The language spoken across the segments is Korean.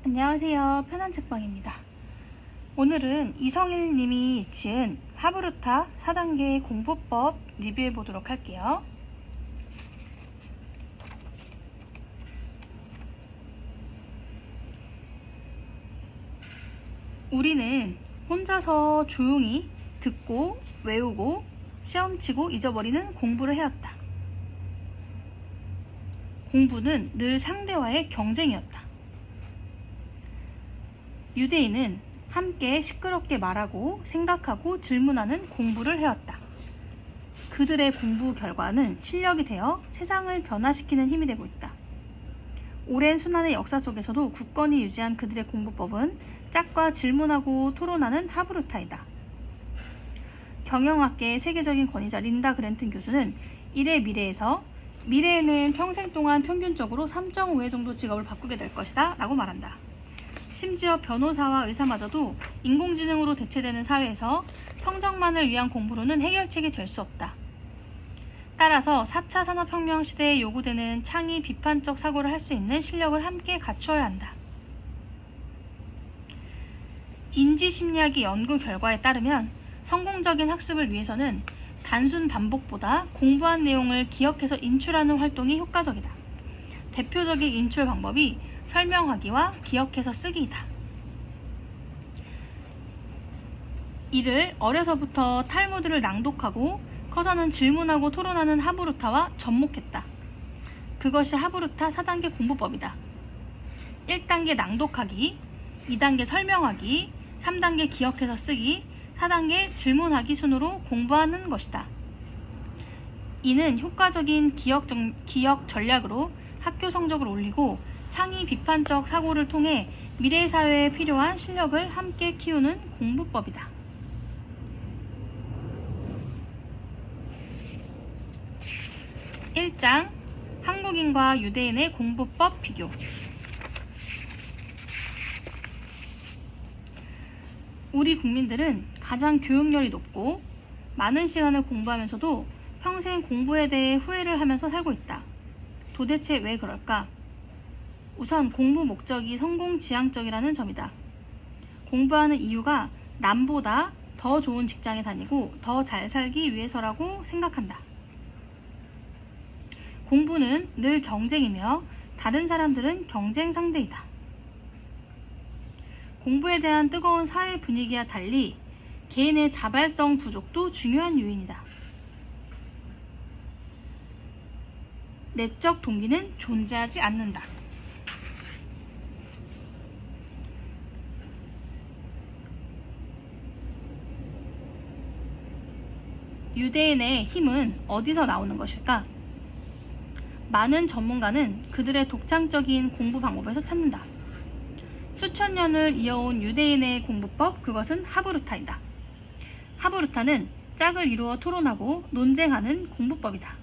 안녕하세요. 편한책방입니다. 오늘은 이성일 님이 지은 하브루타 4단계 공부법 리뷰해 보도록 할게요. 우리는 혼자서 조용히 듣고 외우고 시험 치고 잊어버리는 공부를 해왔다. 공부는 늘 상대와의 경쟁이었다. 유대인은 함께 시끄럽게 말하고 생각하고 질문하는 공부를 해왔다. 그들의 공부 결과는 실력이 되어 세상을 변화시키는 힘이 되고 있다. 오랜 순환의 역사 속에서도 굳건히 유지한 그들의 공부법은 짝과 질문하고 토론하는 하브루타이다. 경영학계의 세계적인 권위자 린다 그랜튼 교수는 일의 미래에서 미래에는 평생 동안 평균적으로 3.5회 정도 직업을 바꾸게 될 것이다 라고 말한다. 심지어 변호사와 의사마저도 인공지능으로 대체되는 사회에서 성적만을 위한 공부로는 해결책이 될 수 없다. 따라서 4차 산업혁명 시대에 요구되는 창의 비판적 사고를 할 수 있는 실력을 함께 갖추어야 한다. 인지심리학의 연구 결과에 따르면 성공적인 학습을 위해서는 단순 반복보다 공부한 내용을 기억해서 인출하는 활동이 효과적이다. 대표적인 인출 방법이 설명하기와 기억해서 쓰기이다. 이를 어려서부터 탈무드를 낭독하고 커서는 질문하고 토론하는 하브루타와 접목했다. 그것이 하브루타 4단계 공부법이다. 1단계 낭독하기, 2단계 설명하기, 3단계 기억해서 쓰기, 4단계 질문하기 순으로 공부하는 것이다. 이는 효과적인 기억 전략으로 학교 성적을 올리고 창의 비판적 사고를 통해 미래 사회에 필요한 실력을 함께 키우는 공부법이다. (1장) 한국인과 유대인의 공부법 비교. 우리 국민들은 가장 교육열이 높고 많은 시간을 공부하면서도 평생 공부에 대해 후회를 하면서 살고 있다. 도대체 왜 그럴까? 우선 공부 목적이 성공지향적이라는 점이다. 공부하는 이유가 남보다 더 좋은 직장에 다니고 더 잘 살기 위해서라고 생각한다. 공부는 늘 경쟁이며 다른 사람들은 경쟁 상대이다. 공부에 대한 뜨거운 사회 분위기와 달리 개인의 자발성 부족도 중요한 요인이다. 내적 동기는 존재하지 않는다. 유대인의 힘은 어디서 나오는 것일까? 많은 전문가는 그들의 독창적인 공부 방법에서 찾는다. 수천 년을 이어온 유대인의 공부법, 그것은 하브루타이다. 하브루타는 짝을 이루어 토론하고 논쟁하는 공부법이다.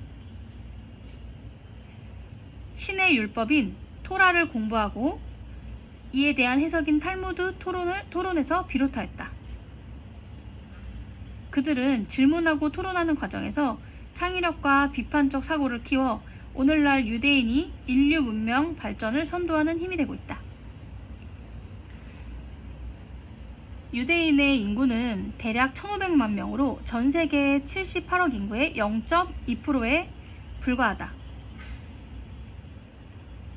신의 율법인 토라를 공부하고 이에 대한 해석인 탈무드 토론에서 비롯하였다. 그들은 질문하고 토론하는 과정에서 창의력과 비판적 사고를 키워 오늘날 유대인이 인류 문명 발전을 선도하는 힘이 되고 있다. 유대인의 인구는 대략 1,500만 명으로 전 세계 78억 인구의 0.2%에 불과하다.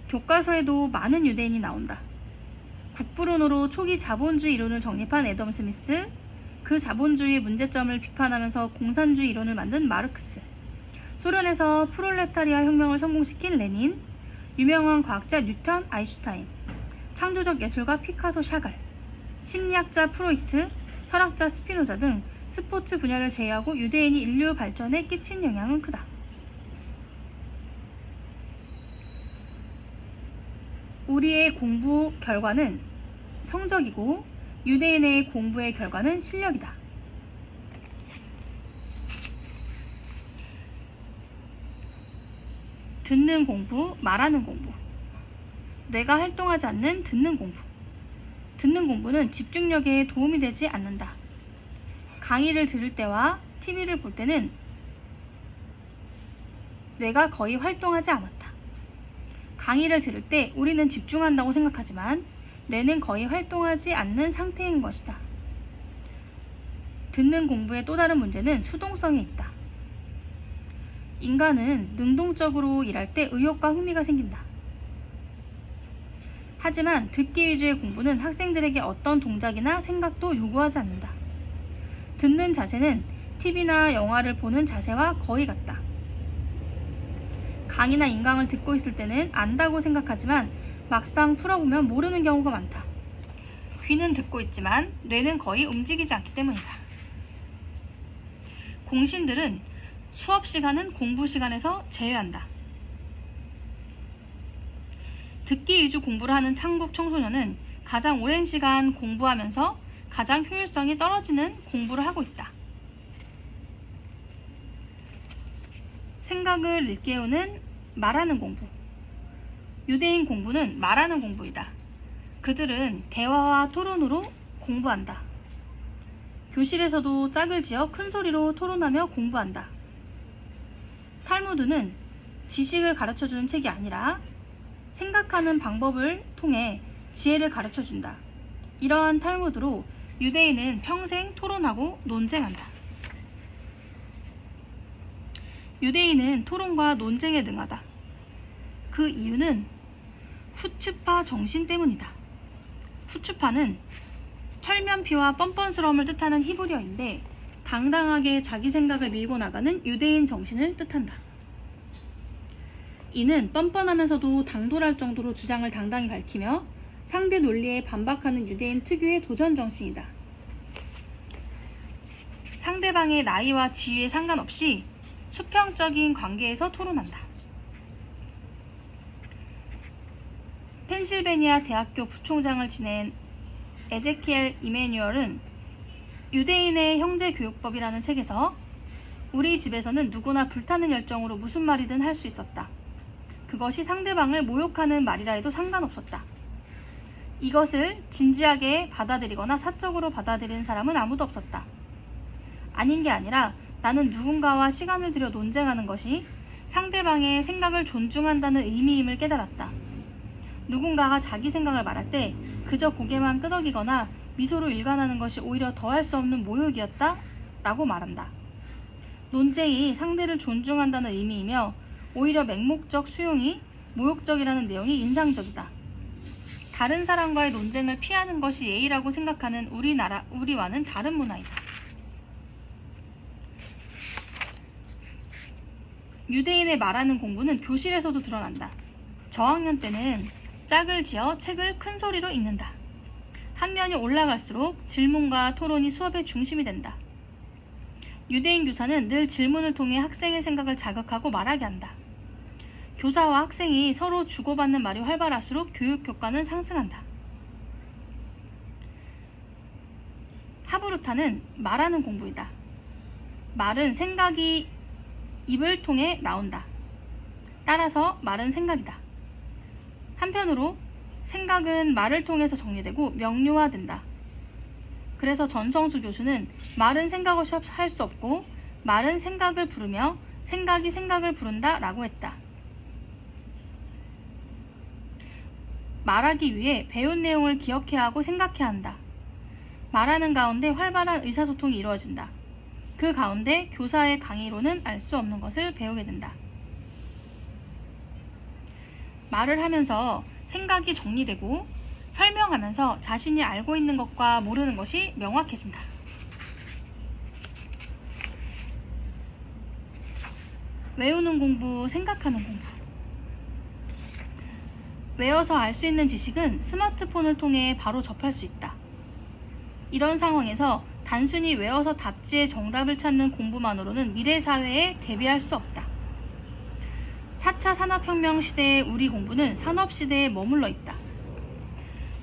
교과서에도 많은 유대인이 나온다. 국부론으로 초기 자본주의 이론을 정립한 애덤 스미스, 그 자본주의의 문제점을 비판하면서 공산주의 이론을 만든 마르크스, 소련에서 프롤레타리아 혁명을 성공시킨 레닌, 유명한 과학자 뉴턴, 아인슈타인, 창조적 예술가 피카소, 샤갈, 심리학자 프로이트, 철학자 스피노자 등 스포츠 분야를 제외하고 유대인이 인류 발전에 끼친 영향은 크다. 우리의 공부 결과는 성적이고 유대인의 공부의 결과는 실력이다. 듣는 공부, 말하는 공부. 뇌가 활동하지 않는 듣는 공부. 듣는 공부는 집중력에 도움이 되지 않는다. 강의를 들을 때와 TV를 볼 때는 뇌가 거의 활동하지 않았다. 강의를 들을 때 우리는 집중한다고 생각하지만 뇌는 거의 활동하지 않는 상태인 것이다. 듣는 공부의 또 다른 문제는 수동성에 있다. 인간은 능동적으로 일할 때 의욕과 흥미가 생긴다. 하지만 듣기 위주의 공부는 학생들에게 어떤 동작이나 생각도 요구하지 않는다. 듣는 자세는 TV나 영화를 보는 자세와 거의 같다. 강의나 인강을 듣고 있을 때는 안다고 생각하지만 막상 풀어보면 모르는 경우가 많다. 귀는 듣고 있지만 뇌는 거의 움직이지 않기 때문이다. 공신들은 수업 시간은 공부 시간에서 제외한다. 듣기 위주 공부를 하는 한국 청소년은 가장 오랜 시간 공부하면서 가장 효율성이 떨어지는 공부를 하고 있다. 생각을 일깨우는 말하는 공부. 유대인 공부는 말하는 공부이다. 그들은 대화와 토론으로 공부한다. 교실에서도 짝을 지어 큰 소리로 토론하며 공부한다. 탈무드는 지식을 가르쳐주는 책이 아니라 생각하는 방법을 통해 지혜를 가르쳐준다. 이러한 탈무드로 유대인은 평생 토론하고 논쟁한다. 유대인은 토론과 논쟁에 능하다. 그 이유는 후추파 정신 때문이다. 후추파는 철면피와 뻔뻔스러움을 뜻하는 히브리어인데 당당하게 자기 생각을 밀고 나가는 유대인 정신을 뜻한다. 이는 뻔뻔하면서도 당돌할 정도로 주장을 당당히 밝히며 상대 논리에 반박하는 유대인 특유의 도전 정신이다. 상대방의 나이와 지위에 상관없이 수평적인 관계에서 토론한다. 펜실베니아 대학교 부총장을 지낸 에제키엘 이메뉴얼은 유대인의 형제교육법이라는 책에서 우리 집에서는 누구나 불타는 열정으로 무슨 말이든 할 수 있었다. 그것이 상대방을 모욕하는 말이라 해도 상관없었다. 이것을 진지하게 받아들이거나 사적으로 받아들이는 사람은 아무도 없었다. 아닌 게 아니라 나는 누군가와 시간을 들여 논쟁하는 것이 상대방의 생각을 존중한다는 의미임을 깨달았다. 누군가가 자기 생각을 말할 때 그저 고개만 끄덕이거나 미소로 일관하는 것이 오히려 더할 수 없는 모욕이었다 라고 말한다. 논쟁이 상대를 존중한다는 의미이며 오히려 맹목적 수용이 모욕적이라는 내용이 인상적이다. 다른 사람과의 논쟁을 피하는 것이 예의라고 생각하는 우리와는 다른 문화이다. 유대인의 말하는 공부는 교실에서도 드러난다. 저학년 때는 짝을 지어 책을 큰 소리로 읽는다. 학년이 올라갈수록 질문과 토론이 수업의 중심이 된다. 유대인 교사는 늘 질문을 통해 학생의 생각을 자극하고 말하게 한다. 교사와 학생이 서로 주고받는 말이 활발할수록 교육 효과는 상승한다. 하브루타는 말하는 공부이다. 말은 생각이 입을 통해 나온다. 따라서 말은 생각이다. 한편으로 생각은 말을 통해서 정리되고 명료화된다. 그래서 전성수 교수는 말은 생각 없이 할 수 없고 말은 생각을 부르며 생각이 생각을 부른다 라고 했다. 말하기 위해 배운 내용을 기억해야 하고 생각해야 한다. 말하는 가운데 활발한 의사소통이 이루어진다. 그 가운데 교사의 강의로는 알 수 없는 것을 배우게 된다. 말을 하면서 생각이 정리되고 설명하면서 자신이 알고 있는 것과 모르는 것이 명확해진다. 외우는 공부, 생각하는 공부. 외워서 알 수 있는 지식은 스마트폰을 통해 바로 접할 수 있다. 이런 상황에서 단순히 외워서 답지의 정답을 찾는 공부만으로는 미래 사회에 대비할 수 없다. 4차 산업혁명 시대의 우리 공부는 산업시대에 머물러 있다.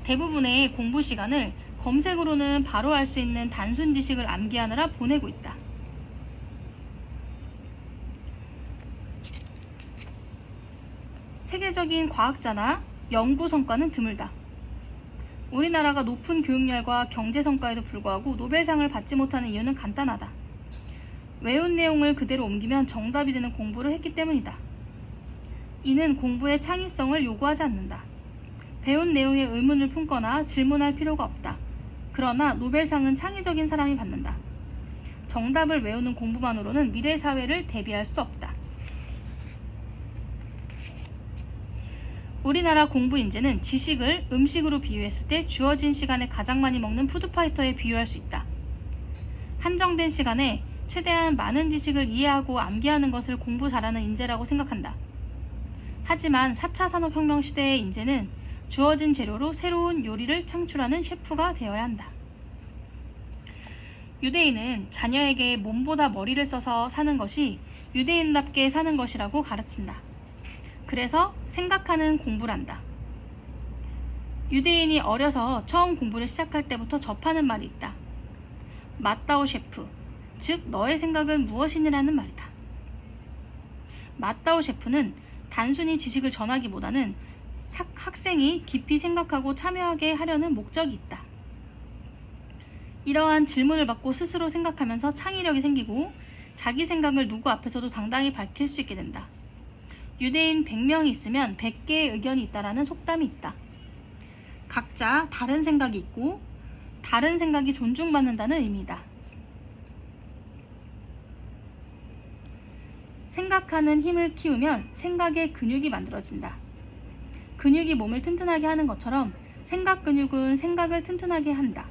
대부분의 공부 시간을 검색으로는 바로 알 수 있는 단순 지식을 암기하느라 보내고 있다. 세계적인 과학자나 연구 성과는 드물다. 우리나라가 높은 교육열과 경제 성과에도 불구하고 노벨상을 받지 못하는 이유는 간단하다. 외운 내용을 그대로 옮기면 정답이 되는 공부를 했기 때문이다. 이는 공부의 창의성을 요구하지 않는다. 배운 내용에 의문을 품거나 질문할 필요가 없다. 그러나 노벨상은 창의적인 사람이 받는다. 정답을 외우는 공부만으로는 미래 사회를 대비할 수 없다. 우리나라 공부 인재는 지식을 음식으로 비유했을 때 주어진 시간에 가장 많이 먹는 푸드파이터에 비유할 수 있다. 한정된 시간에 최대한 많은 지식을 이해하고 암기하는 것을 공부 잘하는 인재라고 생각한다. 하지만 4차 산업혁명 시대의 인재는 주어진 재료로 새로운 요리를 창출하는 셰프가 되어야 한다. 유대인은 자녀에게 몸보다 머리를 써서 사는 것이 유대인답게 사는 것이라고 가르친다. 그래서 생각하는 공부를 한다. 유대인이 어려서 처음 공부를 시작할 때부터 접하는 말이 있다. 맞다오 셰프, 즉 너의 생각은 무엇이니라는 말이다. 맞다오 셰프는 단순히 지식을 전하기보다는 학생이 깊이 생각하고 참여하게 하려는 목적이 있다. 이러한 질문을 받고 스스로 생각하면서 창의력이 생기고 자기 생각을 누구 앞에서도 당당히 밝힐 수 있게 된다. 유대인 100명이 있으면 100개의 의견이 있다라는 속담이 있다. 각자 다른 생각이 있고 다른 생각이 존중받는다는 의미다. 생각하는 힘을 키우면 생각의 근육이 만들어진다. 근육이 몸을 튼튼하게 하는 것처럼 생각 근육은 생각을 튼튼하게 한다.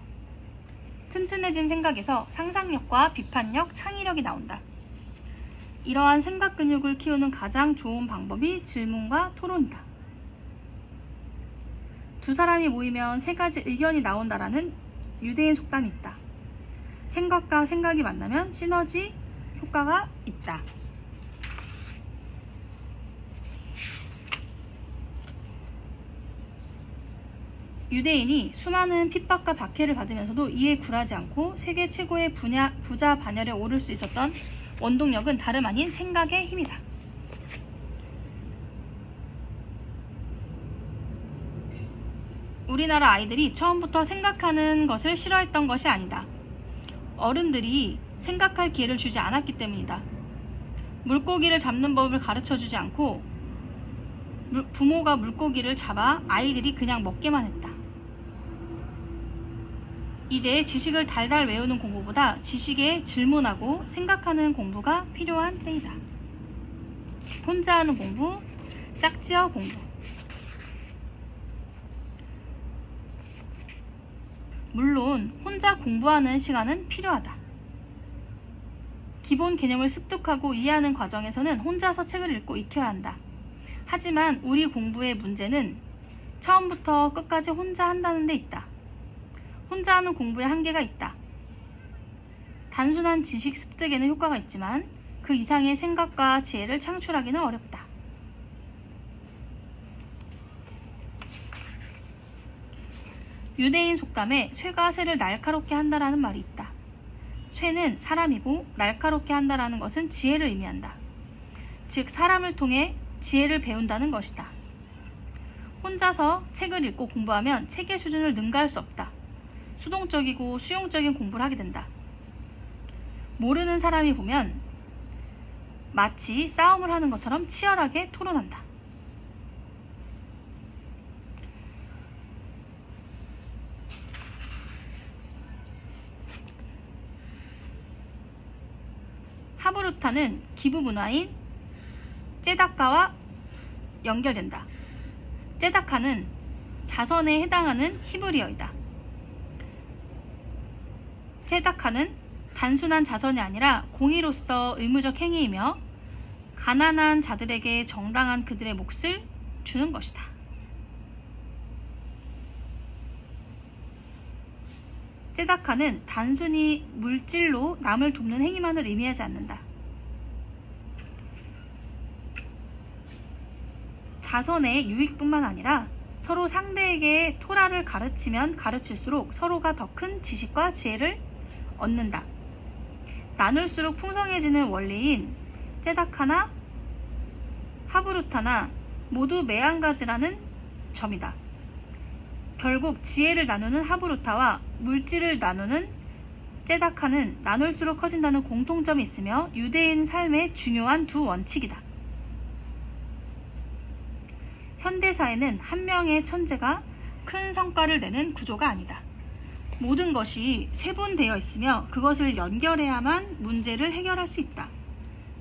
튼튼해진 생각에서 상상력과 비판력, 창의력이 나온다. 이러한 생각 근육을 키우는 가장 좋은 방법이 질문과 토론이다. 두 사람이 모이면 세 가지 의견이 나온다라는 유대인 속담이 있다. 생각과 생각이 만나면 시너지 효과가 있다. 유대인이 수많은 핍박과 박해를 받으면서도 이에 굴하지 않고 세계 최고의 부자 반열에 오를 수 있었던 원동력은 다름 아닌 생각의 힘이다. 우리나라 아이들이 처음부터 생각하는 것을 싫어했던 것이 아니다. 어른들이 생각할 기회를 주지 않았기 때문이다. 물고기를 잡는 법을 가르쳐주지 않고 부모가 물고기를 잡아 아이들이 그냥 먹게만 했다. 이제 지식을 달달 외우는 공부보다 지식에 질문하고 생각하는 공부가 필요한 때이다. 혼자 하는 공부, 짝지어 공부. 물론 혼자 공부하는 시간은 필요하다. 기본 개념을 습득하고 이해하는 과정에서는 혼자서 책을 읽고 익혀야 한다. 하지만 우리 공부의 문제는 처음부터 끝까지 혼자 한다는 데 있다. 혼자 하는 공부에 한계가 있다. 단순한 지식 습득에는 효과가 있지만 그 이상의 생각과 지혜를 창출하기는 어렵다. 유대인 속담에 쇠가 쇠를 날카롭게 한다라는 말이 있다. 쇠는 사람이고 날카롭게 한다라는 것은 지혜를 의미한다. 즉 사람을 통해 지혜를 배운다는 것이다. 혼자서 책을 읽고 공부하면 책의 수준을 능가할 수 없다. 수동적이고 수용적인 공부를 하게 된다. 모르는 사람이 보면 마치 싸움을 하는 것처럼 치열하게 토론한다. 하브루타는 기부 문화인 ጼ다카와 연결된다. ጼ다카는 자선에 해당하는 히브리어이다. ጼ다카는 단순한 자선이 아니라 공의로서 의무적 행위이며 가난한 자들에게 정당한 그들의 몫을 주는 것이다. ጼ다카는 단순히 물질로 남을 돕는 행위만을 의미하지 않는다. 자선의 유익뿐만 아니라 서로 상대에게 토라를 가르치면 가르칠수록 서로가 더 큰 지식과 지혜를 얻는다. 나눌수록 풍성해지는 원리인 ጼ다카나 하브루타나 모두 매한가지라는 점이다. 결국 지혜를 나누는 하브루타와 물질을 나누는 ጼ다카는 나눌수록 커진다는 공통점이 있으며 유대인 삶의 중요한 두 원칙이다. 현대사회는 한 명의 천재가 큰 성과를 내는 구조가 아니다. 모든 것이 세분되어 있으며 그것을 연결해야만 문제를 해결할 수 있다.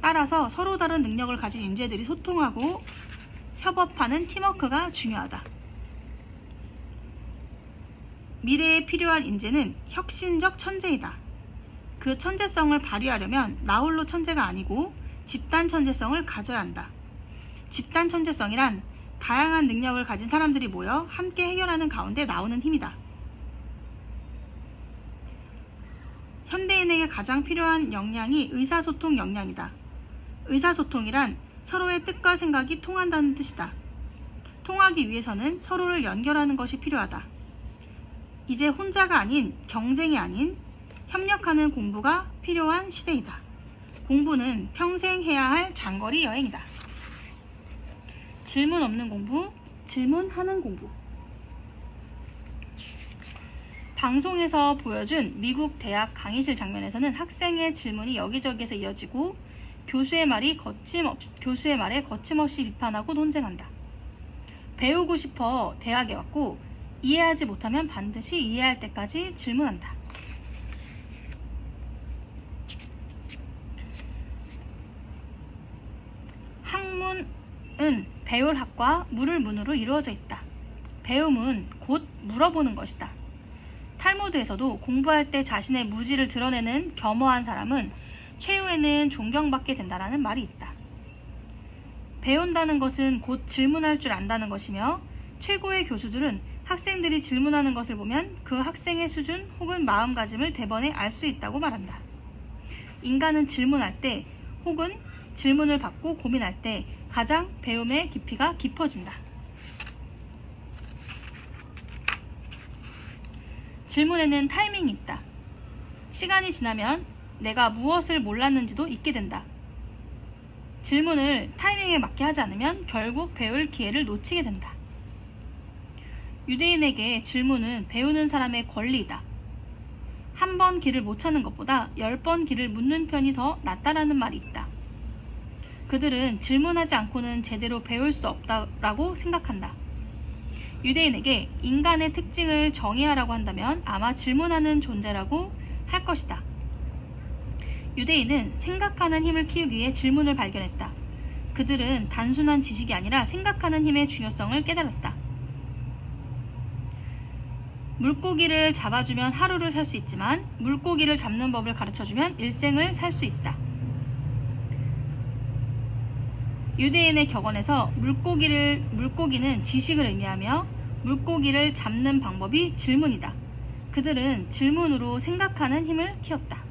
따라서 서로 다른 능력을 가진 인재들이 소통하고 협업하는 팀워크가 중요하다. 미래에 필요한 인재는 혁신적 천재이다. 그 천재성을 발휘하려면 나홀로 천재가 아니고 집단 천재성을 가져야 한다. 집단 천재성이란 다양한 능력을 가진 사람들이 모여 함께 해결하는 가운데 나오는 힘이다. 현대인에게 가장 필요한 역량이 의사소통 역량이다. 의사소통이란 서로의 뜻과 생각이 통한다는 뜻이다. 통하기 위해서는 서로를 연결하는 것이 필요하다. 이제 혼자가 아닌, 경쟁이 아닌 협력하는 공부가 필요한 시대이다. 공부는 평생 해야 할 장거리 여행이다. 질문 없는 공부, 질문하는 공부. 방송에서 보여준 미국 대학 강의실 장면에서는 학생의 질문이 여기저기에서 이어지고 교수의 말에 거침없이 비판하고 논쟁한다. 배우고 싶어 대학에 왔고 이해하지 못하면 반드시 이해할 때까지 질문한다. 학문은 배울 학과 물을 문으로 이루어져 있다. 배움은 곧 물어보는 것이다. 탈무드에서도 공부할 때 자신의 무지를 드러내는 겸허한 사람은 최후에는 존경받게 된다라는 말이 있다. 배운다는 것은 곧 질문할 줄 안다는 것이며 최고의 교수들은 학생들이 질문하는 것을 보면 그 학생의 수준 혹은 마음가짐을 대번에 알 수 있다고 말한다. 인간은 질문할 때 혹은 질문을 받고 고민할 때 가장 배움의 깊이가 깊어진다. 질문에는 타이밍이 있다. 시간이 지나면 내가 무엇을 몰랐는지도 잊게 된다. 질문을 타이밍에 맞게 하지 않으면 결국 배울 기회를 놓치게 된다. 유대인에게 질문은 배우는 사람의 권리이다. 한 번 길을 못 찾는 것보다 10번 길을 묻는 편이 더 낫다라는 말이 있다. 그들은 질문하지 않고는 제대로 배울 수 없다라고 생각한다. 유대인에게 인간의 특징을 정의하라고 한다면 아마 질문하는 존재라고 할 것이다. 유대인은 생각하는 힘을 키우기 위해 질문을 발견했다. 그들은 단순한 지식이 아니라 생각하는 힘의 중요성을 깨달았다. 물고기를 잡아주면 하루를 살 수 있지만 물고기를 잡는 법을 가르쳐주면 일생을 살 수 있다. 유대인의 격언에서 물고기는 지식을 의미하며 물고기를 잡는 방법이 질문이다. 그들은 질문으로 생각하는 힘을 키웠다.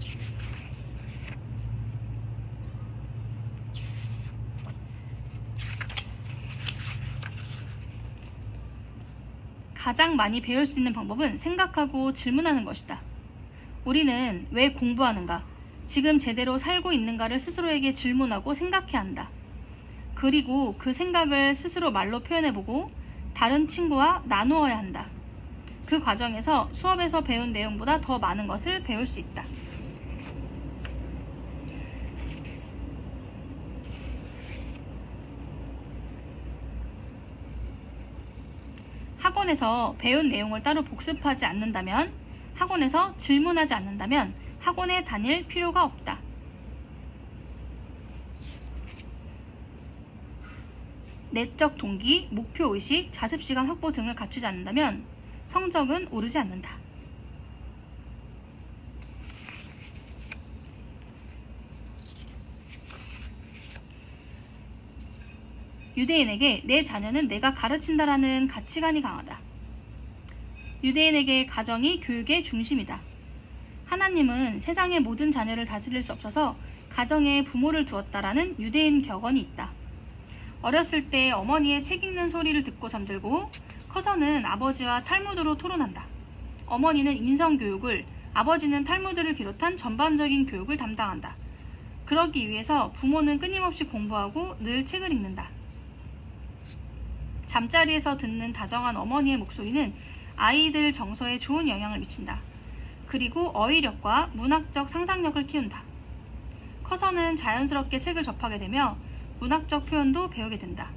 가장 많이 배울 수 있는 방법은 생각하고 질문하는 것이다. 우리는 왜 공부하는가, 지금 제대로 살고 있는가를 스스로에게 질문하고 생각해야 한다. 그리고 그 생각을 스스로 말로 표현해보고 다른 친구와 나누어야 한다. 그 과정에서 수업에서 배운 내용보다 더 많은 것을 배울 수 있다. 학원에서 배운 내용을 따로 복습하지 않는다면, 학원에서 질문하지 않는다면 학원에 다닐 필요가 없다. 내적 동기, 목표의식, 자습시간 확보 등을 갖추지 않는다면 성적은 오르지 않는다. 유대인에게 내 자녀는 내가 가르친다라는 가치관이 강하다. 유대인에게 가정이 교육의 중심이다. 하나님은 세상의 모든 자녀를 다스릴 수 없어서 가정에 부모를 두었다라는 유대인 격언이 있다. 어렸을 때 어머니의 책 읽는 소리를 듣고 잠들고 커서는 아버지와 탈무드로 토론한다. 어머니는 인성교육을, 아버지는 탈무드를 비롯한 전반적인 교육을 담당한다. 그러기 위해서 부모는 끊임없이 공부하고 늘 책을 읽는다. 잠자리에서 듣는 다정한 어머니의 목소리는 아이들 정서에 좋은 영향을 미친다. 그리고 어휘력과 문학적 상상력을 키운다. 커서는 자연스럽게 책을 접하게 되며 문학적 표현도 배우게 된다.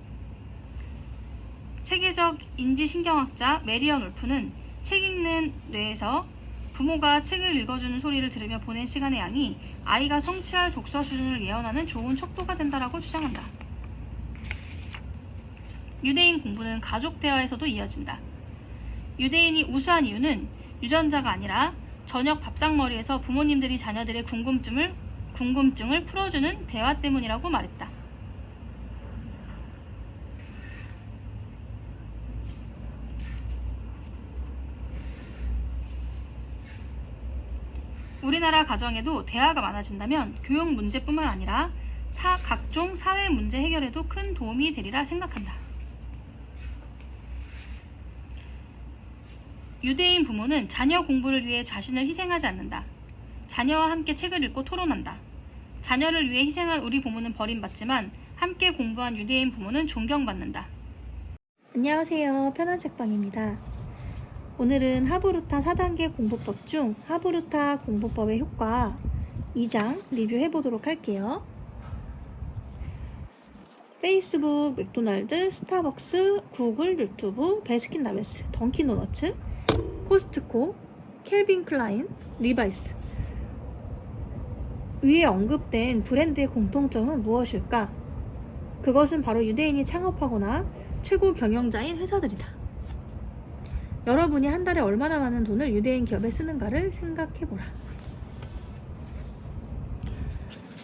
세계적 인지신경학자 메리언 울프는 책 읽는 뇌에서 부모가 책을 읽어주는 소리를 들으며 보낸 시간의 양이 아이가 성취할 독서 수준을 예언하는 좋은 척도가 된다라고 주장한다. 유대인 공부는 가족 대화에서도 이어진다. 유대인이 우수한 이유는 유전자가 아니라 저녁 밥상머리에서 부모님들이 자녀들의 궁금증을 풀어주는 대화 때문이라고 말했다. 우리나라 가정에도 대화가 많아진다면 교육 문제뿐만 아니라 각종 사회 문제 해결에도 큰 도움이 되리라 생각한다. 유대인 부모는 자녀 공부를 위해 자신을 희생하지 않는다. 자녀와 함께 책을 읽고 토론한다. 자녀를 위해 희생한 우리 부모는 버림받지만 함께 공부한 유대인 부모는 존경받는다. 안녕하세요. 편한 책방입니다. 오늘은 하브루타 4단계 공부법 중 하브루타 공부법의 효과 2장 리뷰해 보도록 할게요. 페이스북, 맥도날드, 스타벅스, 구글, 유튜브, 베스킨라빈스, 던킨도너츠, 코스트코, 캘빈 클라인, 리바이스. 위에 언급된 브랜드의 공통점은 무엇일까? 그것은 바로 유대인이 창업하거나 최고 경영자인 회사들이다. 여러분이 한 달에 얼마나 많은 돈을 유대인 기업에 쓰는가를 생각해보라.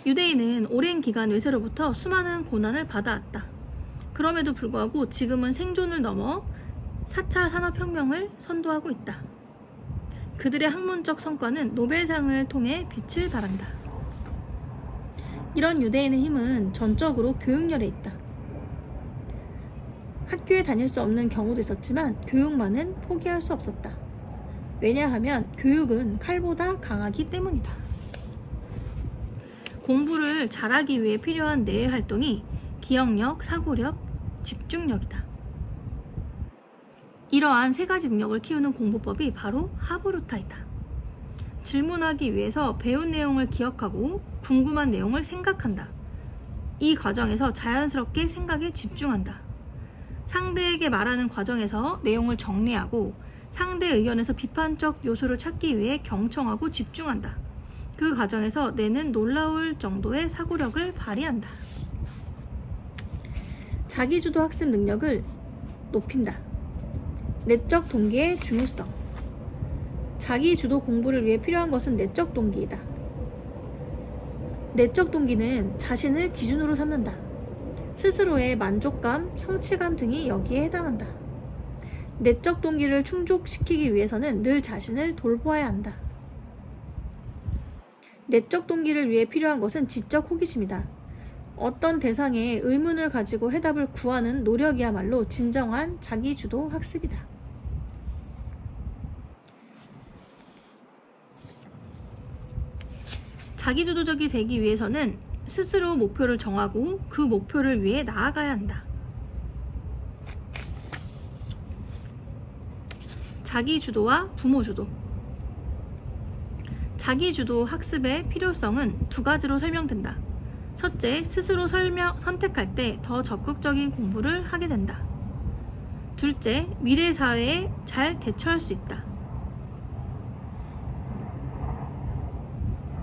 유대인은 오랜 기간 외세로부터 수많은 고난을 받아왔다. 그럼에도 불구하고 지금은 생존을 넘어 4차 산업혁명을 선도하고 있다. 그들의 학문적 성과는 노벨상을 통해 빛을 발한다. 이런 유대인의 힘은 전적으로 교육열에 있다. 학교에 다닐 수 없는 경우도 있었지만 교육만은 포기할 수 없었다. 왜냐하면 교육은 칼보다 강하기 때문이다. 공부를 잘하기 위해 필요한 뇌의 활동이 기억력, 사고력, 집중력이다. 이러한 세 가지 능력을 키우는 공부법이 바로 하브루타이다. 질문하기 위해서 배운 내용을 기억하고 궁금한 내용을 생각한다. 이 과정에서 자연스럽게 생각에 집중한다. 상대에게 말하는 과정에서 내용을 정리하고 상대 의견에서 비판적 요소를 찾기 위해 경청하고 집중한다. 그 과정에서 뇌는 놀라울 정도의 사고력을 발휘한다. 자기주도 학습 능력을 높인다. 내적 동기의 중요성. 자기주도 공부를 위해 필요한 것은 내적 동기이다. 내적 동기는 자신을 기준으로 삼는다. 스스로의 만족감, 성취감 등이 여기에 해당한다. 내적 동기를 충족시키기 위해서는 늘 자신을 돌보아야 한다. 내적 동기를 위해 필요한 것은 지적 호기심이다. 어떤 대상에 의문을 가지고 해답을 구하는 노력이야말로 진정한 자기주도 학습이다. 자기주도적이 되기 위해서는 스스로 목표를 정하고 그 목표를 위해 나아가야 한다. 자기주도와 부모주도. 자기주도 학습의 필요성은 두 가지로 설명된다. 첫째, 스스로 선택할 때 더 적극적인 공부를 하게 된다. 둘째, 미래 사회에 잘 대처할 수 있다.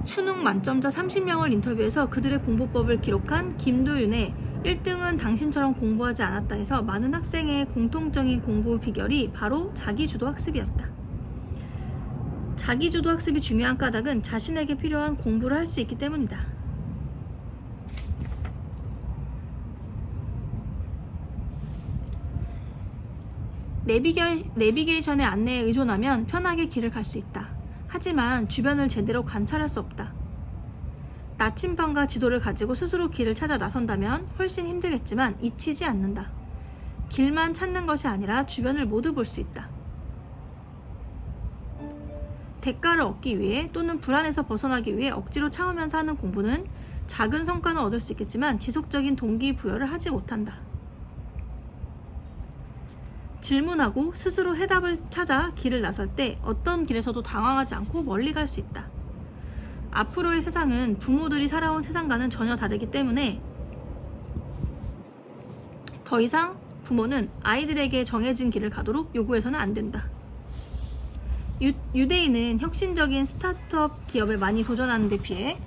수능 만점자 30명을 인터뷰해서 그들의 공부법을 기록한 김도윤의 1등은 당신처럼 공부하지 않았다 해서 많은 학생의 공통적인 공부 비결이 바로 자기주도 학습이었다. 자기주도 학습이 중요한 까닭은 자신에게 필요한 공부를 할 수 있기 때문이다. 내비게이션의 안내에 의존하면 편하게 길을 갈 수 있다. 하지만 주변을 제대로 관찰할 수 없다. 나침반과 지도를 가지고 스스로 길을 찾아 나선다면 훨씬 힘들겠지만 잊히지 않는다. 길만 찾는 것이 아니라 주변을 모두 볼 수 있다. 대가를 얻기 위해 또는 불안에서 벗어나기 위해 억지로 참으면서 하는 공부는 작은 성과는 얻을 수 있겠지만 지속적인 동기부여를 하지 못한다. 질문하고 스스로 해답을 찾아 길을 나설 때 어떤 길에서도 당황하지 않고 멀리 갈 수 있다. 앞으로의 세상은 부모들이 살아온 세상과는 전혀 다르기 때문에 더 이상 부모는 아이들에게 정해진 길을 가도록 요구해서는 안 된다. 유대인은 혁신적인 스타트업 기업을 많이 도전하는 데 비해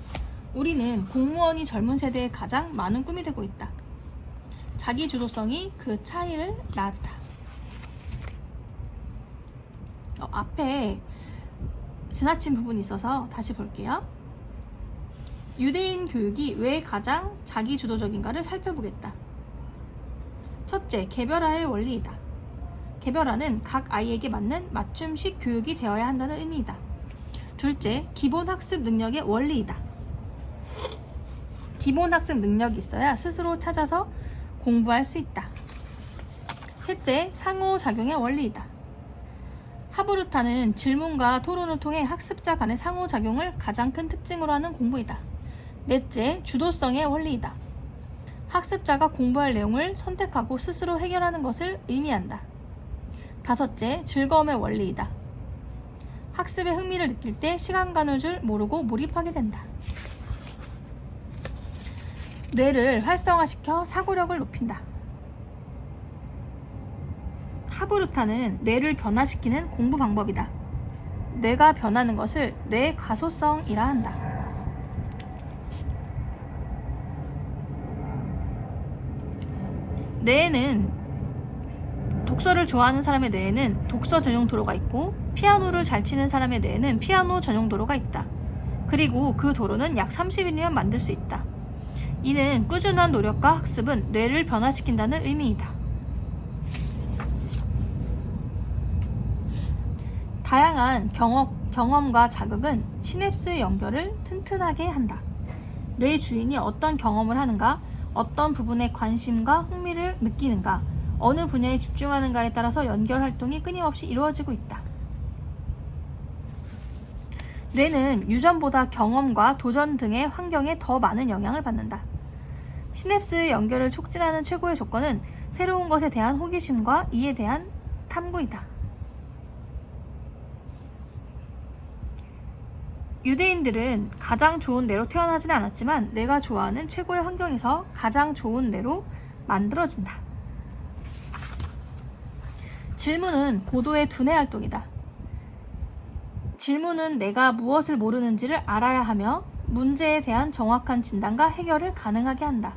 우리는 공무원이 젊은 세대의 가장 많은 꿈이 되고 있다. 자기 주도성이 그 차이를 낳았다. 앞에 지나친 부분이 있어서 다시 볼게요. 유대인 교육이 왜 가장 자기 주도적인가를 살펴보겠다. 첫째, 개별화의 원리이다. 개별화는 각 아이에게 맞는 맞춤식 교육이 되어야 한다는 의미이다. 둘째, 기본 학습 능력의 원리이다. 기본 학습 능력이 있어야 스스로 찾아서 공부할 수 있다. 셋째, 상호작용의 원리이다. 하브루타는 질문과 토론을 통해 학습자 간의 상호작용을 가장 큰 특징으로 하는 공부이다. 넷째, 주도성의 원리이다. 학습자가 공부할 내용을 선택하고 스스로 해결하는 것을 의미한다. 다섯째, 즐거움의 원리이다. 학습에 흥미를 느낄 때 시간 가는 줄 모르고 몰입하게 된다. 뇌를 활성화시켜 사고력을 높인다. 하브루타는 뇌를 변화시키는 공부 방법이다. 뇌가 변하는 것을 뇌 가소성이라 한다. 독서를 좋아하는 사람의 뇌에는 독서 전용 도로가 있고 피아노를 잘 치는 사람의 뇌에는 피아노 전용 도로가 있다. 그리고 그 도로는 약 30일이면 만들 수 있다. 이는 꾸준한 노력과 학습은 뇌를 변화시킨다는 의미이다. 다양한 경험과 자극은 시냅스 연결을 튼튼하게 한다. 뇌 주인이 어떤 경험을 하는가, 어떤 부분에 관심과 흥미를 느끼는가, 어느 분야에 집중하는가에 따라서 연결 활동이 끊임없이 이루어지고 있다. 뇌는 유전보다 경험과 도전 등의 환경에 더 많은 영향을 받는다. 시냅스 연결을 촉진하는 최고의 조건은 새로운 것에 대한 호기심과 이에 대한 탐구이다. 유대인들은 가장 좋은 뇌로 태어나지는 않았지만 내가 좋아하는 최고의 환경에서 가장 좋은 뇌로 만들어진다. 질문은 고도의 두뇌 활동이다. 질문은 내가 무엇을 모르는지를 알아야 하며 문제에 대한 정확한 진단과 해결을 가능하게 한다.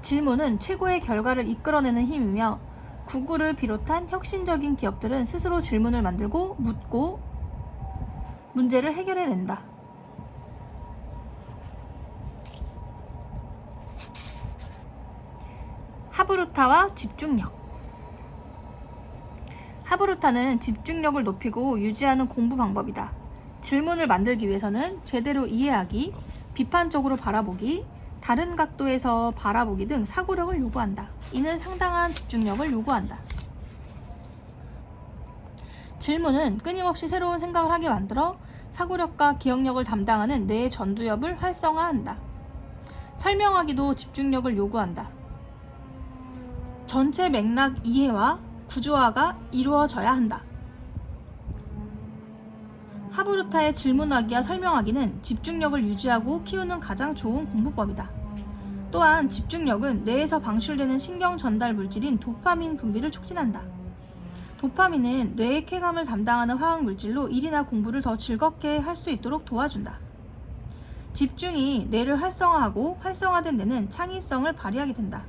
질문은 최고의 결과를 이끌어내는 힘이며 구글을 비롯한 혁신적인 기업들은 스스로 질문을 만들고 묻고 문제를 해결해낸다. 하브루타와 집중력. 하브루타는 집중력을 높이고 유지하는 공부 방법이다. 질문을 만들기 위해서는 제대로 이해하기, 비판적으로 바라보기, 다른 각도에서 바라보기 등 사고력을 요구한다. 이는 상당한 집중력을 요구한다. 질문은 끊임없이 새로운 생각을 하게 만들어 사고력과 기억력을 담당하는 뇌의 전두엽을 활성화한다. 설명하기도 집중력을 요구한다. 전체 맥락 이해와 구조화가 이루어져야 한다. 하브루타의 질문하기와 설명하기는 집중력을 유지하고 키우는 가장 좋은 공부법이다. 또한 집중력은 뇌에서 방출되는 신경 전달 물질인 도파민 분비를 촉진한다. 도파민은 뇌의 쾌감을 담당하는 화학 물질로 일이나 공부를 더 즐겁게 할 수 있도록 도와준다. 집중이 뇌를 활성화하고 활성화된 뇌는 창의성을 발휘하게 된다.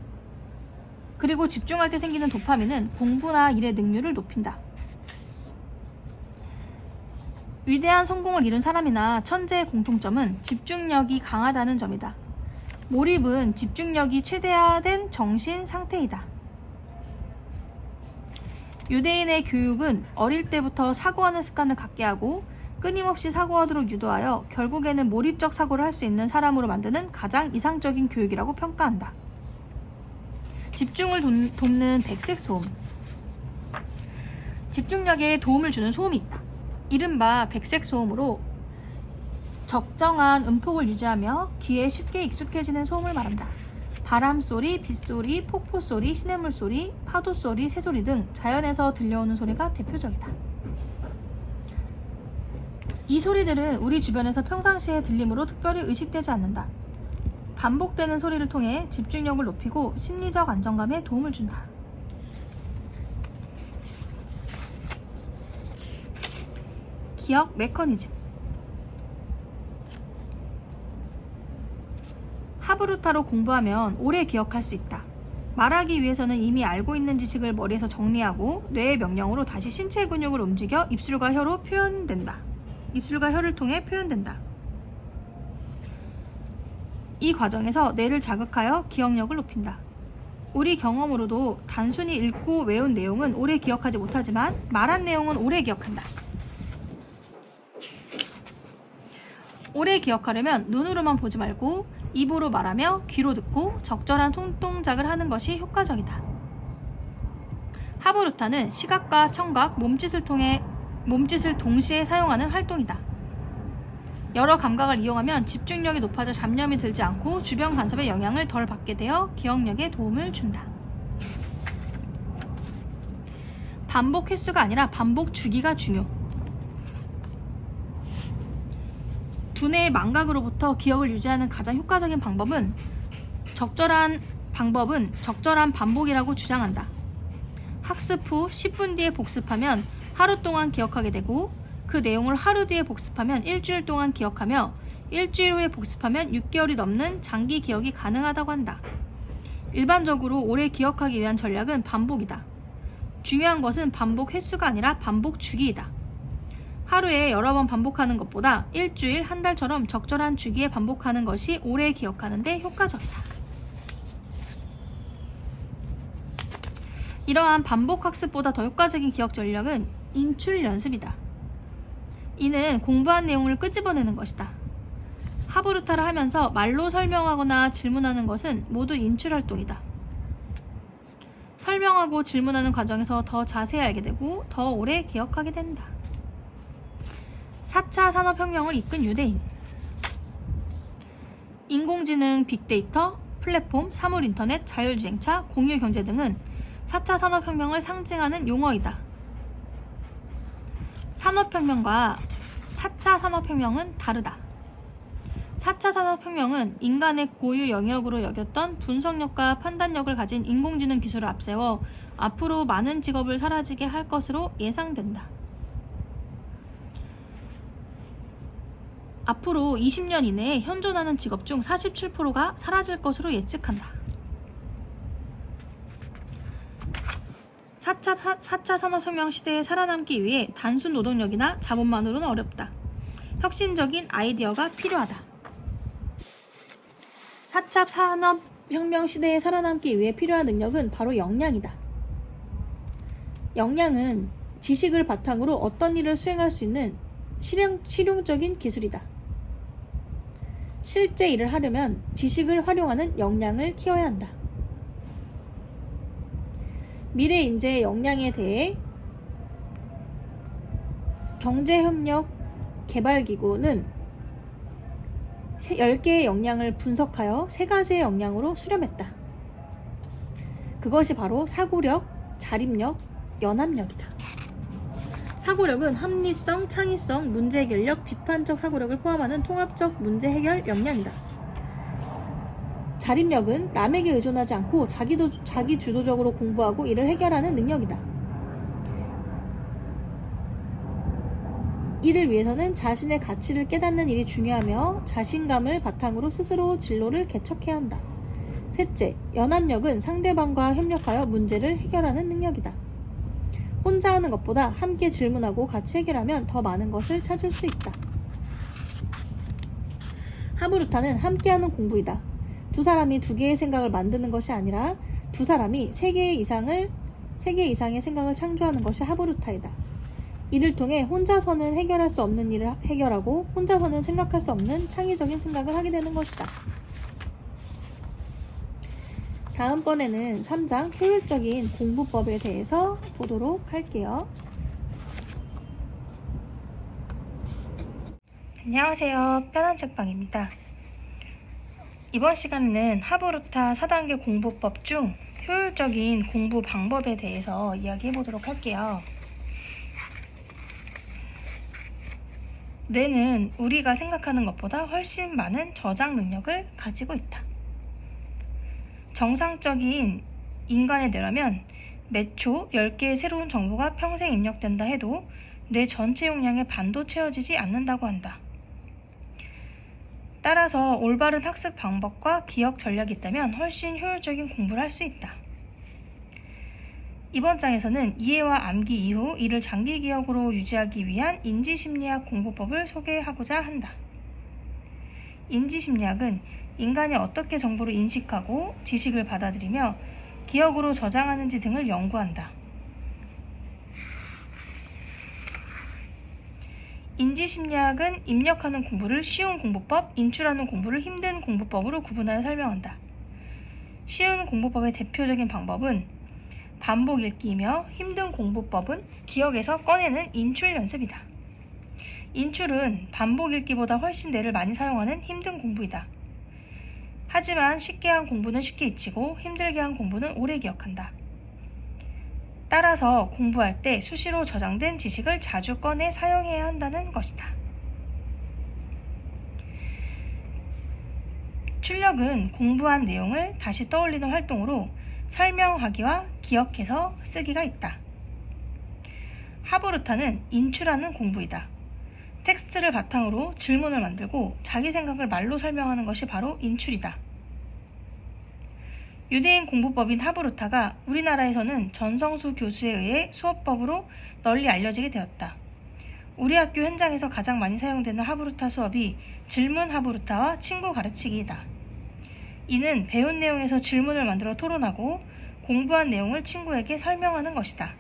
그리고 집중할 때 생기는 도파민은 공부나 일의 능률을 높인다. 위대한 성공을 이룬 사람이나 천재의 공통점은 집중력이 강하다는 점이다. 몰입은 집중력이 최대화된 정신 상태이다. 유대인의 교육은 어릴 때부터 사고하는 습관을 갖게 하고 끊임없이 사고하도록 유도하여 결국에는 몰입적 사고를 할 수 있는 사람으로 만드는 가장 이상적인 교육이라고 평가한다. 집중을 돕는 백색 소음. 집중력에 도움을 주는 소음이 있다. 이른바 백색 소음으로 적정한 음폭을 유지하며 귀에 쉽게 익숙해지는 소음을 말한다. 바람소리, 빗소리, 폭포소리, 시냇물소리, 파도소리, 새소리 등 자연에서 들려오는 소리가 대표적이다. 이 소리들은 우리 주변에서 평상시에 들림으로 특별히 의식되지 않는다. 반복되는 소리를 통해 집중력을 높이고 심리적 안정감에 도움을 준다. 기억 메커니즘. 하브루타로 공부하면 오래 기억할 수 있다. 말하기 위해서는 이미 알고 있는 지식을 머리에서 정리하고 뇌의 명령으로 다시 신체 근육을 움직여 입술과 혀로 표현된다. 입술과 혀를 통해 표현된다. 이 과정에서 뇌를 자극하여 기억력을 높인다. 우리 경험으로도 단순히 읽고 외운 내용은 오래 기억하지 못하지만 말한 내용은 오래 기억한다. 오래 기억하려면 눈으로만 보지 말고 입으로 말하며 귀로 듣고 적절한 손동작을 하는 것이 효과적이다. 하브루타는 시각과 청각, 몸짓을 동시에 사용하는 활동이다. 여러 감각을 이용하면 집중력이 높아져 잡념이 들지 않고 주변 간섭의 영향을 덜 받게 되어 기억력에 도움을 준다. 반복 횟수가 아니라 반복 주기가 중요. 두뇌의 망각으로부터 기억을 유지하는 가장 효과적인 방법은 적절한 반복이라고 주장한다. 학습 후 10분 뒤에 복습하면 하루 동안 기억하게 되고 그 내용을 하루 뒤에 복습하면 일주일 동안 기억하며 일주일 후에 복습하면 6개월이 넘는 장기 기억이 가능하다고 한다. 일반적으로 오래 기억하기 위한 전략은 반복이다. 중요한 것은 반복 횟수가 아니라 반복 주기이다. 하루에 여러 번 반복하는 것보다 일주일, 한 달처럼 적절한 주기에 반복하는 것이 오래 기억하는 데 효과적이다. 이러한 반복 학습보다 더 효과적인 기억 전략은 인출 연습이다. 이는 공부한 내용을 끄집어내는 것이다. 하브루타를 하면서 말로 설명하거나 질문하는 것은 모두 인출 활동이다. 설명하고 질문하는 과정에서 더 자세히 알게 되고 더 오래 기억하게 된다. 4차 산업혁명을 이끈 유대인. 인공지능, 빅데이터, 플랫폼, 사물인터넷, 자율주행차, 공유경제 등은 4차 산업혁명을 상징하는 용어이다. 산업혁명과 4차 산업혁명은 다르다. 4차 산업혁명은 인간의 고유 영역으로 여겼던 분석력과 판단력을 가진 인공지능 기술을 앞세워 앞으로 많은 직업을 사라지게 할 것으로 예상된다. 앞으로 20년 이내에 현존하는 직업 중 47%가 사라질 것으로 예측한다. 4차 산업혁명 시대에 살아남기 위해 단순 노동력이나 자본만으로는 어렵다. 혁신적인 아이디어가 필요하다. 4차 산업혁명 시대에 살아남기 위해 필요한 능력은 바로 역량이다. 역량은 지식을 바탕으로 어떤 일을 수행할 수 있는 실용적인 기술이다. 실제 일을 하려면 지식을 활용하는 역량을 키워야 한다. 미래 인재의 역량에 대해 경제협력개발기구는 10개의 역량을 분석하여 3가지의 역량으로 수렴했다. 그것이 바로 사고력, 자립력, 연합력이다. 사고력은 합리성, 창의성, 문제해결력, 비판적 사고력을 포함하는 통합적 문제해결 역량이다. 자립력은 남에게 의존하지 않고 자기 주도적으로 공부하고 이를 해결하는 능력이다. 이를 위해서는 자신의 가치를 깨닫는 일이 중요하며 자신감을 바탕으로 스스로 진로를 개척해야 한다. 셋째, 연합력은 상대방과 협력하여 문제를 해결하는 능력이다. 혼자 하는 것보다 함께 질문하고 같이 해결하면 더 많은 것을 찾을 수 있다. 하브루타는 함께하는 공부이다. 두 사람이 2개의 생각을 만드는 것이 아니라 두 사람이 3개 이상의 생각을 창조하는 것이 하브루타이다. 이를 통해 혼자서는 해결할 수 없는 일을 해결하고 혼자서는 생각할 수 없는 창의적인 생각을 하게 되는 것이다. 다음번에는 3장 효율적인 공부법에 대해서 보도록 할게요. 안녕하세요. 편한 책방입니다. 이번 시간에는 하브루타 4단계 공부법 중 효율적인 공부 방법에 대해서 이야기해 보도록 할게요. 뇌는 우리가 생각하는 것보다 훨씬 많은 저장 능력을 가지고 있다. 정상적인 인간의 뇌라면 매초 10개의 새로운 정보가 평생 입력된다 해도 뇌 전체 용량의 반도 채워지지 않는다고 한다. 따라서 올바른 학습 방법과 기억 전략이 있다면 훨씬 효율적인 공부를 할 수 있다. 이번 장에서는 이해와 암기 이후 이를 장기 기억으로 유지하기 위한 인지심리학 공부법을 소개하고자 한다. 인지심리학은 인간이 어떻게 정보를 인식하고 지식을 받아들이며 기억으로 저장하는지 등을 연구한다. 인지심리학은 입력하는 공부를 쉬운 공부법, 인출하는 공부를 힘든 공부법으로 구분하여 설명한다. 쉬운 공부법의 대표적인 방법은 반복 읽기이며 힘든 공부법은 기억에서 꺼내는 인출 연습이다. 인출은 반복 읽기보다 훨씬 뇌를 많이 사용하는 힘든 공부이다. 하지만 쉽게 한 공부는 쉽게 잊히고 힘들게 한 공부는 오래 기억한다. 따라서 공부할 때 수시로 저장된 지식을 자주 꺼내 사용해야 한다는 것이다. 출력은 공부한 내용을 다시 떠올리는 활동으로 설명하기와 기억해서 쓰기가 있다. 하브루타는 인출하는 공부이다. 텍스트를 바탕으로 질문을 만들고 자기 생각을 말로 설명하는 것이 바로 인출이다. 유대인 공부법인 하브루타가 우리나라에서는 전성수 교수에 의해 수업법으로 널리 알려지게 되었다. 우리 학교 현장에서 가장 많이 사용되는 하브루타 수업이 질문 하브루타와 친구 가르치기이다. 이는 배운 내용에서 질문을 만들어 토론하고 공부한 내용을 친구에게 설명하는 것이다.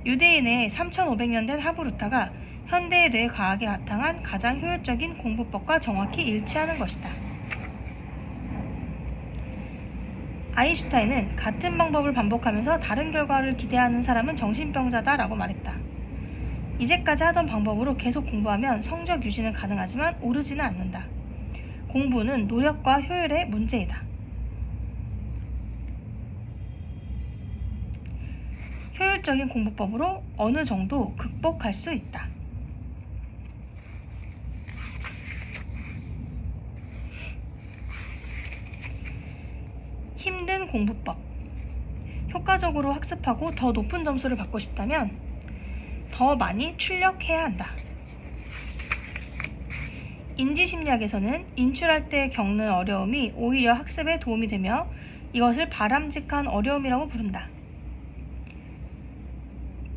유대인의 3500년 된 하브루타가 현대의 뇌 과학에 바탕한 가장 효율적인 공부법과 정확히 일치하는 것이다. 아인슈타인은 같은 방법을 반복하면서 다른 결과를 기대하는 사람은 정신병자다 라고 말했다. 이제까지 하던 방법으로 계속 공부하면 성적 유지는 가능하지만 오르지는 않는다. 공부는 노력과 효율의 문제이다. 효율적인 공부법으로 어느 정도 극복할 수 있다. 힘든 공부법. 효과적으로 학습하고 더 높은 점수를 받고 싶다면 더 많이 출력해야 한다. 인지심리학에서는 인출할 때 겪는 어려움이 오히려 학습에 도움이 되며 이것을 바람직한 어려움이라고 부른다.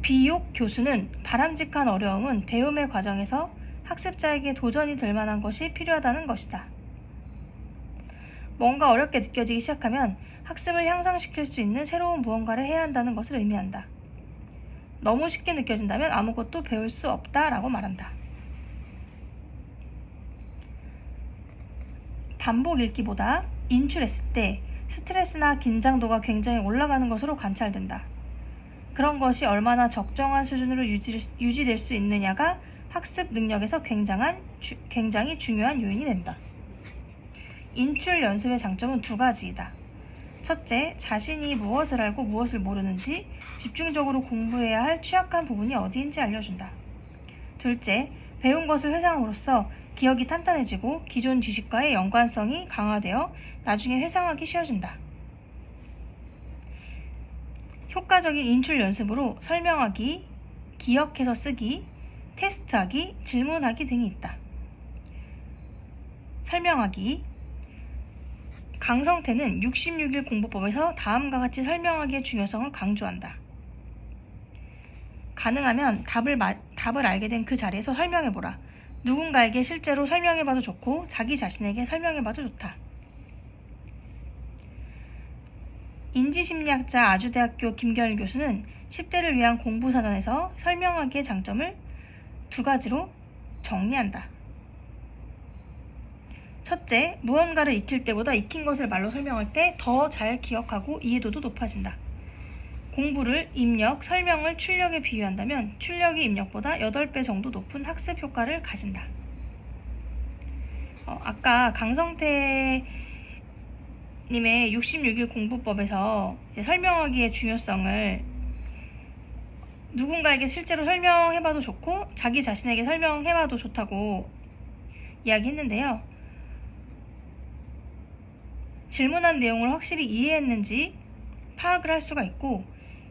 비옥 교수는 바람직한 어려움은 배움의 과정에서 학습자에게 도전이 될 만한 것이 필요하다는 것이다. 뭔가 어렵게 느껴지기 시작하면 학습을 향상시킬 수 있는 새로운 무언가를 해야 한다는 것을 의미한다. 너무 쉽게 느껴진다면 아무것도 배울 수 없다라고 말한다. 반복 읽기보다 인출했을 때 스트레스나 긴장도가 굉장히 올라가는 것으로 관찰된다. 그런 것이 얼마나 적정한 수준으로 유지될 수 있느냐가 학습 능력에서 굉장히 중요한 요인이 된다. 인출 연습의 장점은 두 가지이다. 첫째, 자신이 무엇을 알고 무엇을 모르는지 집중적으로 공부해야 할 취약한 부분이 어디인지 알려준다. 둘째, 배운 것을 회상함으로써 기억이 탄탄해지고 기존 지식과의 연관성이 강화되어 나중에 회상하기 쉬워진다. 효과적인 인출 연습으로 설명하기, 기억해서 쓰기, 테스트하기, 질문하기 등이 있다. 설명하기. 강성태는 66일 공부법에서 다음과 같이 설명하기의 중요성을 강조한다. 가능하면 답을 알게 된 그 자리에서 설명해보라. 누군가에게 실제로 설명해봐도 좋고 자기 자신에게 설명해봐도 좋다. 인지심리학자 아주대학교 김결 교수는 10대를 위한 공부사전에서 설명하기의 장점을 두 가지로 정리한다. 첫째, 무언가를 익힐 때보다 익힌 것을 말로 설명할 때 더 잘 기억하고 이해도도 높아진다. 공부를 입력, 설명을 출력에 비유한다면 출력이 입력보다 8배 정도 높은 학습 효과를 가진다. 아까 강성태 님의 66일 공부법에서 설명하기의 중요성을 누군가에게 실제로 설명해봐도 좋고 자기 자신에게 설명해봐도 좋다고 이야기했는데요. 질문한 내용을 확실히 이해했는지 파악을 할 수가 있고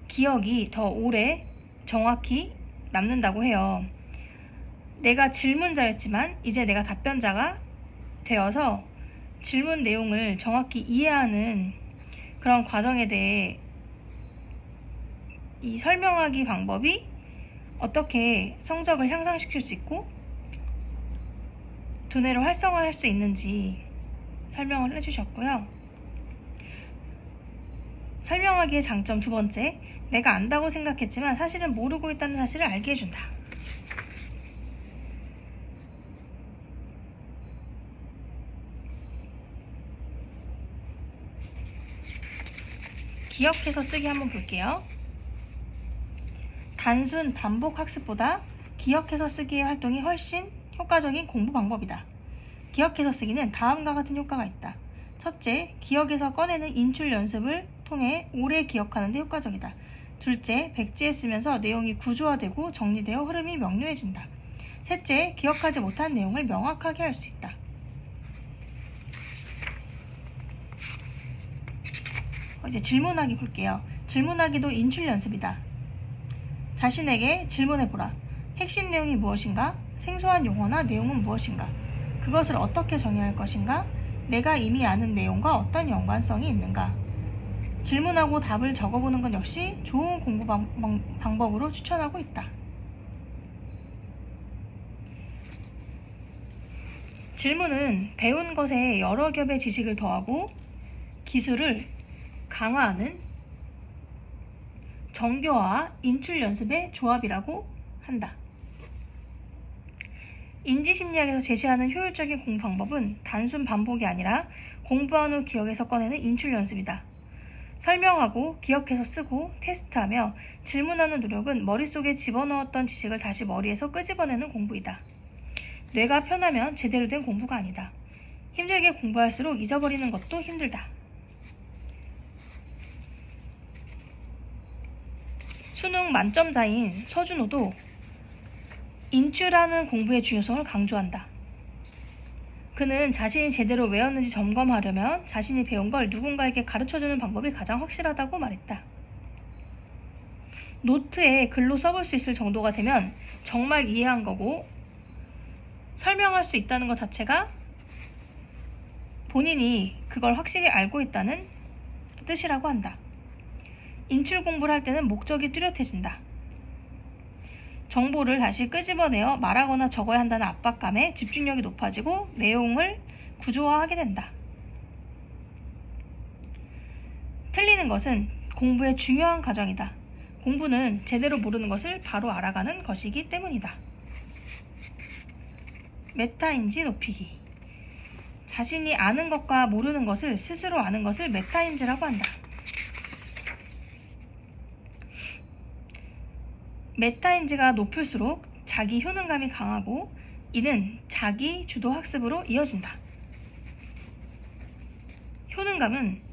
기억이 더 오래 정확히 남는다고 해요. 내가 질문자였지만 이제 내가 답변자가 되어서 질문 내용을 정확히 이해하는 그런 과정에 대해 이 설명하기 방법이 어떻게 성적을 향상시킬 수 있고 두뇌를 활성화할 수 있는지 설명을 해주셨고요. 설명하기의 장점 두 번째, 내가 안다고 생각했지만 사실은 모르고 있다는 사실을 알게 해준다. 기억해서 쓰기 한번 볼게요. 단순 반복 학습보다 기억해서 쓰기의 활동이 훨씬 효과적인 공부 방법이다. 기억해서 쓰기는 다음과 같은 효과가 있다. 첫째, 기억에서 꺼내는 인출 연습을 통해 오래 기억하는 데 효과적이다. 둘째, 백지에 쓰면서 내용이 구조화되고 정리되어 흐름이 명료해진다. 셋째, 기억하지 못한 내용을 명확하게 할 수 있다. 이제 질문하기 볼게요. 질문하기도 인출 연습이다. 자신에게 질문해보라. 핵심 내용이 무엇인가? 생소한 용어나 내용은 무엇인가? 그것을 어떻게 정의할 것인가? 내가 이미 아는 내용과 어떤 연관성이 있는가? 질문하고 답을 적어보는 것 역시 좋은 공부 방법으로 추천하고 있다. 질문은 배운 것에 여러 겹의 지식을 더하고 기술을 강화하는 정교화와 인출 연습의 조합이라고 한다. 인지심리학에서 제시하는 효율적인 공부 방법은 단순 반복이 아니라 공부한 후 기억에서 꺼내는 인출 연습이다. 설명하고 기억해서 쓰고 테스트하며 질문하는 노력은 머릿속에 집어넣었던 지식을 다시 머리에서 끄집어내는 공부이다. 뇌가 편하면 제대로 된 공부가 아니다. 힘들게 공부할수록 잊어버리는 것도 힘들다. 수능 만점자인 서준호도 인출하는 공부의 중요성을 강조한다. 그는 자신이 제대로 외웠는지 점검하려면 자신이 배운 걸 누군가에게 가르쳐주는 방법이 가장 확실하다고 말했다. 노트에 글로 써볼 수 있을 정도가 되면 정말 이해한 거고 설명할 수 있다는 것 자체가 본인이 그걸 확실히 알고 있다는 뜻이라고 한다. 인출 공부를 할 때는 목적이 뚜렷해진다. 정보를 다시 끄집어내어 말하거나 적어야 한다는 압박감에 집중력이 높아지고 내용을 구조화하게 된다. 틀리는 것은 공부의 중요한 과정이다. 공부는 제대로 모르는 것을 바로 알아가는 것이기 때문이다. 메타인지 높이기. 자신이 아는 것과 모르는 것을 스스로 아는 것을 메타인지라고 한다. 메타인지가 높을수록 자기 효능감이 강하고 이는 자기 주도 학습으로 이어진다.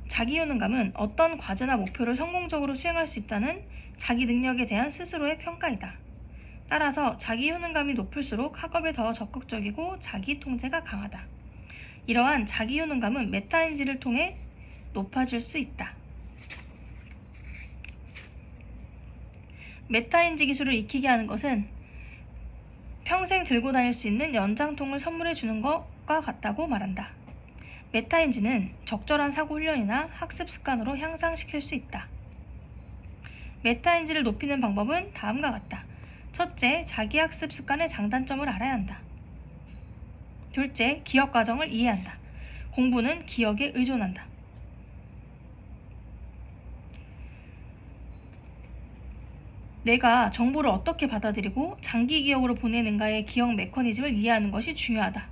자기 효능감은 어떤 과제나 목표를 성공적으로 수행할 수 있다는 자기 능력에 대한 스스로의 평가이다. 따라서 자기 효능감이 높을수록 학업에 더 적극적이고 자기 통제가 강하다. 이러한 자기 효능감은 메타인지를 통해 높아질 수 있다. 메타인지 기술을 익히게 하는 것은 평생 들고 다닐 수 있는 연장통을 선물해 주는 것과 같다고 말한다. 메타인지는 적절한 사고 훈련이나 학습 습관으로 향상시킬 수 있다. 메타인지를 높이는 방법은 다음과 같다. 첫째, 자기 학습 습관의 장단점을 알아야 한다. 둘째, 기억 과정을 이해한다. 공부는 기억에 의존한다. 내가 정보를 어떻게 받아들이고 장기 기억으로 보내는가의 기억 메커니즘을 이해하는 것이 중요하다.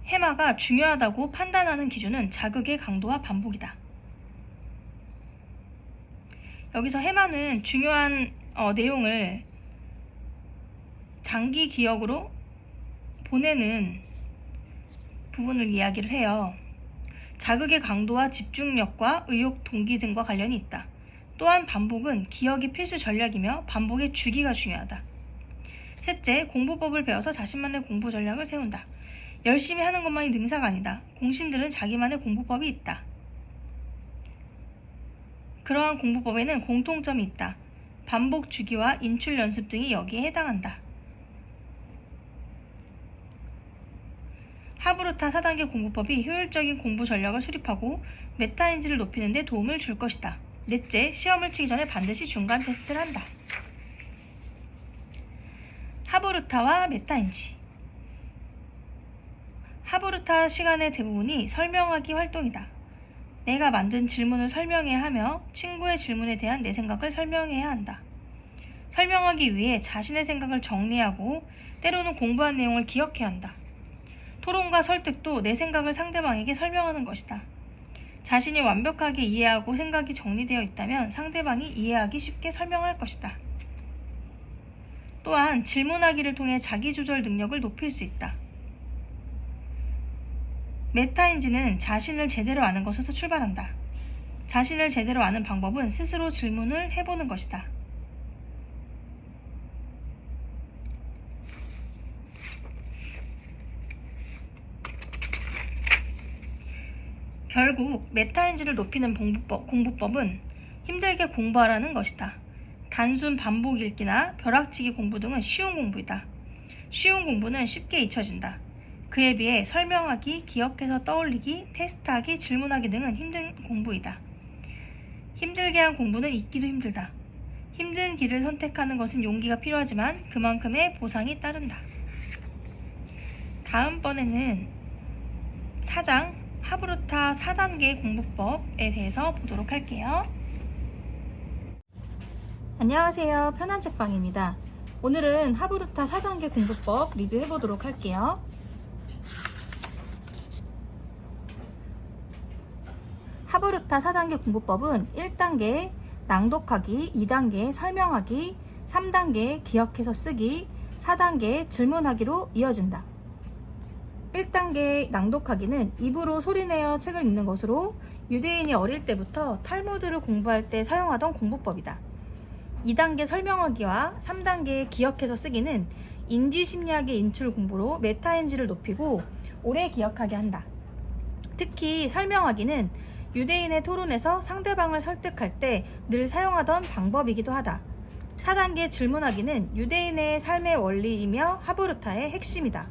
해마가 중요하다고 판단하는 기준은 자극의 강도와 반복이다. 여기서 해마는 중요한 내용을 장기 기억으로 보내는 부분을 이야기를 해요. 자극의 강도와 집중력과 의욕 동기 등과 관련이 있다. 또한 반복은 기억이 필수 전략이며 반복의 주기가 중요하다. 셋째, 공부법을 배워서 자신만의 공부 전략을 세운다. 열심히 하는 것만이 능사가 아니다. 공신들은 자기만의 공부법이 있다. 그러한 공부법에는 공통점이 있다. 반복 주기와 인출 연습 등이 여기에 해당한다. 하브루타 4단계 공부법이 효율적인 공부 전략을 수립하고 메타인지를 높이는 데 도움을 줄 것이다. 넷째, 시험을 치기 전에 반드시 중간 테스트를 한다. 하브루타와 메타인지. 하브루타 시간의 대부분이 설명하기 활동이다. 내가 만든 질문을 설명해야 하며 친구의 질문에 대한 내 생각을 설명해야 한다. 설명하기 위해 자신의 생각을 정리하고 때로는 공부한 내용을 기억해야 한다. 토론과 설득도 내 생각을 상대방에게 설명하는 것이다. 자신이 완벽하게 이해하고 생각이 정리되어 있다면 상대방이 이해하기 쉽게 설명할 것이다. 또한 질문하기를 통해 자기조절 능력을 높일 수 있다. 메타인지는 자신을 제대로 아는 것에서 출발한다. 자신을 제대로 아는 방법은 스스로 질문을 해보는 것이다. 결국 메타인지를 높이는 공부법은 힘들게 공부하라는 것이다. 단순 반복 읽기나 벼락치기 공부 등은 쉬운 공부이다. 쉬운 공부는 쉽게 잊혀진다. 그에 비해 설명하기, 기억해서 떠올리기, 테스트하기, 질문하기 등은 힘든 공부이다. 힘들게 한 공부는 잊기도 힘들다. 힘든 길을 선택하는 것은 용기가 필요하지만 그만큼의 보상이 따른다. 다음번에는 4장 하브루타 4단계 공부법에 대해서 보도록 할게요. 안녕하세요. 편한 책방입니다. 오늘은 하브루타 4단계 공부법 리뷰해 보도록 할게요. 하브루타 4단계 공부법은 1단계 낭독하기, 2단계 설명하기, 3단계 기억해서 쓰기, 4단계 질문하기로 이어진다. 1단계 낭독하기는 입으로 소리내어 책을 읽는 것으로 유대인이 어릴 때부터 탈무드를 공부할 때 사용하던 공부법이다. 2단계 설명하기와 3단계 기억해서 쓰기는 인지심리학의 인출 공부로 메타인지를 높이고 오래 기억하게 한다. 특히 설명하기는 유대인의 토론에서 상대방을 설득할 때 늘 사용하던 방법이기도 하다. 4단계 질문하기는 유대인의 삶의 원리이며 하브루타의 핵심이다.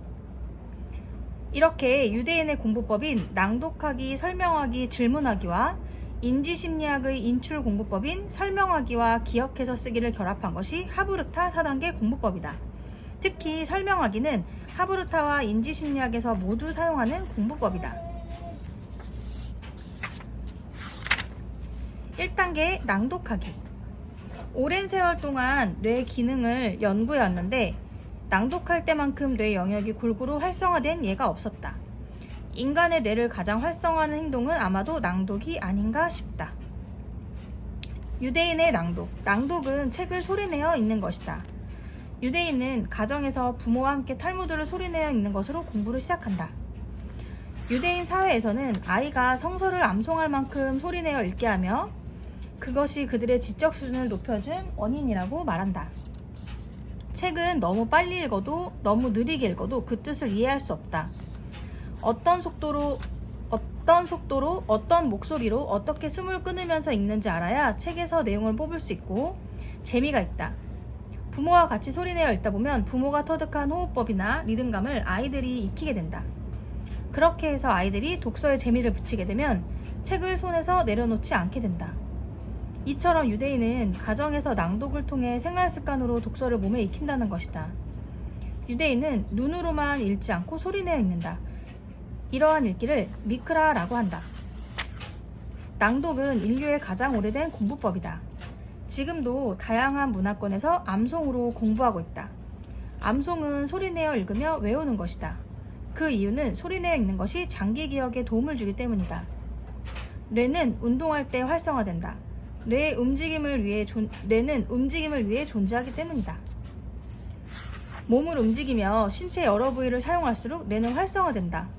이렇게 유대인의 공부법인 낭독하기, 설명하기, 질문하기와 인지심리학의 인출 공부법인 설명하기와 기억해서 쓰기를 결합한 것이 하브루타 4단계 공부법이다. 특히 설명하기는 하브루타와 인지심리학에서 모두 사용하는 공부법이다. 1단계 낭독하기. 오랜 세월 동안 뇌 기능을 연구해왔는데 낭독할 때만큼 뇌 영역이 골고루 활성화된 예가 없었다. 인간의 뇌를 가장 활성화하는 행동은 아마도 낭독이 아닌가 싶다. 유대인의 낭독. 낭독은 책을 소리내어 읽는 것이다. 유대인은 가정에서 부모와 함께 탈무드를 소리내어 읽는 것으로 공부를 시작한다. 유대인 사회에서는 아이가 성서를 암송할 만큼 소리내어 읽게 하며 그것이 그들의 지적 수준을 높여준 원인이라고 말한다. 책은 너무 빨리 읽어도 너무 느리게 읽어도 그 뜻을 이해할 수 없다. 어떤 속도로 어떤 목소리로 어떻게 숨을 끊으면서 읽는지 알아야 책에서 내용을 뽑을 수 있고 재미가 있다. 부모와 같이 소리내어 읽다 보면 부모가 터득한 호흡법이나 리듬감을 아이들이 익히게 된다. 그렇게 해서 아이들이 독서에 재미를 붙이게 되면 책을 손에서 내려놓지 않게 된다. 이처럼 유대인은 가정에서 낭독을 통해 생활 습관으로 독서를 몸에 익힌다는 것이다. 유대인은 눈으로만 읽지 않고 소리내어 읽는다. 이러한 읽기를 미크라라고 한다. 낭독은 인류의 가장 오래된 공부법이다. 지금도 다양한 문화권에서 암송으로 공부하고 있다. 암송은 소리내어 읽으며 외우는 것이다. 그 이유는 소리내어 읽는 것이 장기 기억에 도움을 주기 때문이다. 뇌는 운동할 때 활성화된다. 뇌는 움직임을 위해 존재하기 때문이다. 몸을 움직이며 신체 여러 부위를 사용할수록 뇌는 활성화된다.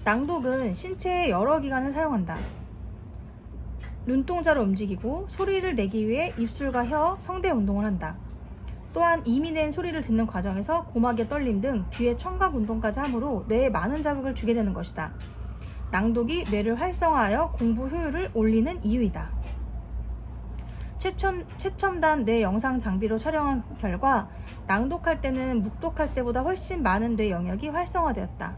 낭독은 신체의 여러 기관을 사용한다. 눈동자를 움직이고 소리를 내기 위해 입술과 혀, 성대 운동을 한다. 또한 이미 낸 소리를 듣는 과정에서 고막의 떨림 등 귀의 청각 운동까지 하므로 뇌에 많은 자극을 주게 되는 것이다. 낭독이 뇌를 활성화하여 공부 효율을 올리는 이유이다. 최첨단 뇌 영상 장비로 촬영한 결과 낭독할 때는 묵독할 때보다 훨씬 많은 뇌 영역이 활성화되었다.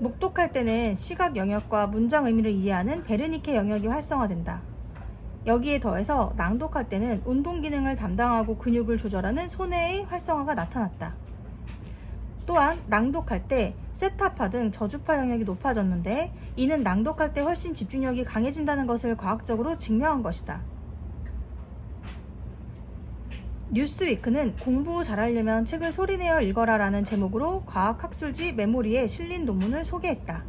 묵독할 때는 시각 영역과 문장 의미를 이해하는 베르니케 영역이 활성화된다. 여기에 더해서 낭독할 때는 운동 기능을 담당하고 근육을 조절하는 손해의 활성화가 나타났다. 또한 낭독할 때 세타파 등 저주파 영역이 높아졌는데 이는 낭독할 때 훨씬 집중력이 강해진다는 것을 과학적으로 증명한 것이다. 뉴스위크는 공부 잘하려면 책을 소리내어 읽어라 라는 제목으로 과학학술지 메모리에 실린 논문을 소개했다.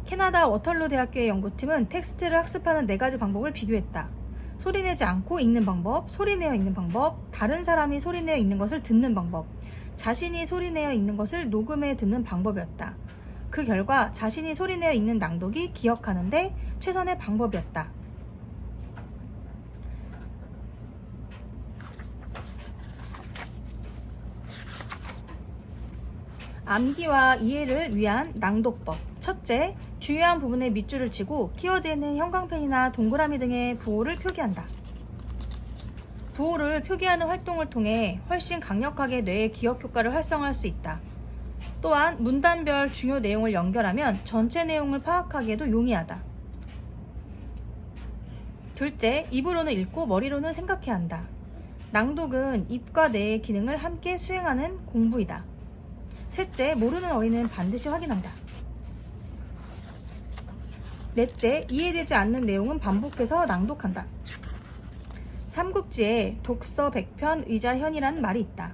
캐나다 워털루 대학교의 연구팀은 텍스트를 학습하는 4가지 방법을 비교했다. 소리내지 않고 읽는 방법, 소리내어 읽는 방법, 다른 사람이 소리내어 읽는 것을 듣는 방법, 자신이 소리내어 읽는 것을 녹음해 듣는 방법이었다. 그 결과 자신이 소리내어 읽는 낭독이 기억하는데 최선의 방법이었다. 암기와 이해를 위한 낭독법. 첫째, 중요한 부분에 밑줄을 치고 키워드에는 형광펜이나 동그라미 등의 부호를 표기한다. 부호를 표기하는 활동을 통해 훨씬 강력하게 뇌의 기억 효과를 활성화할 수 있다. 또한 문단별 중요 내용을 연결하면 전체 내용을 파악하기에도 용이하다. 둘째, 입으로는 읽고 머리로는 생각해야 한다. 낭독은 입과 뇌의 기능을 함께 수행하는 공부이다. 셋째, 모르는 어휘는 반드시 확인한다. 넷째, 이해되지 않는 내용은 반복해서 낭독한다. 삼국지에 독서 100편 의자현이라는 말이 있다.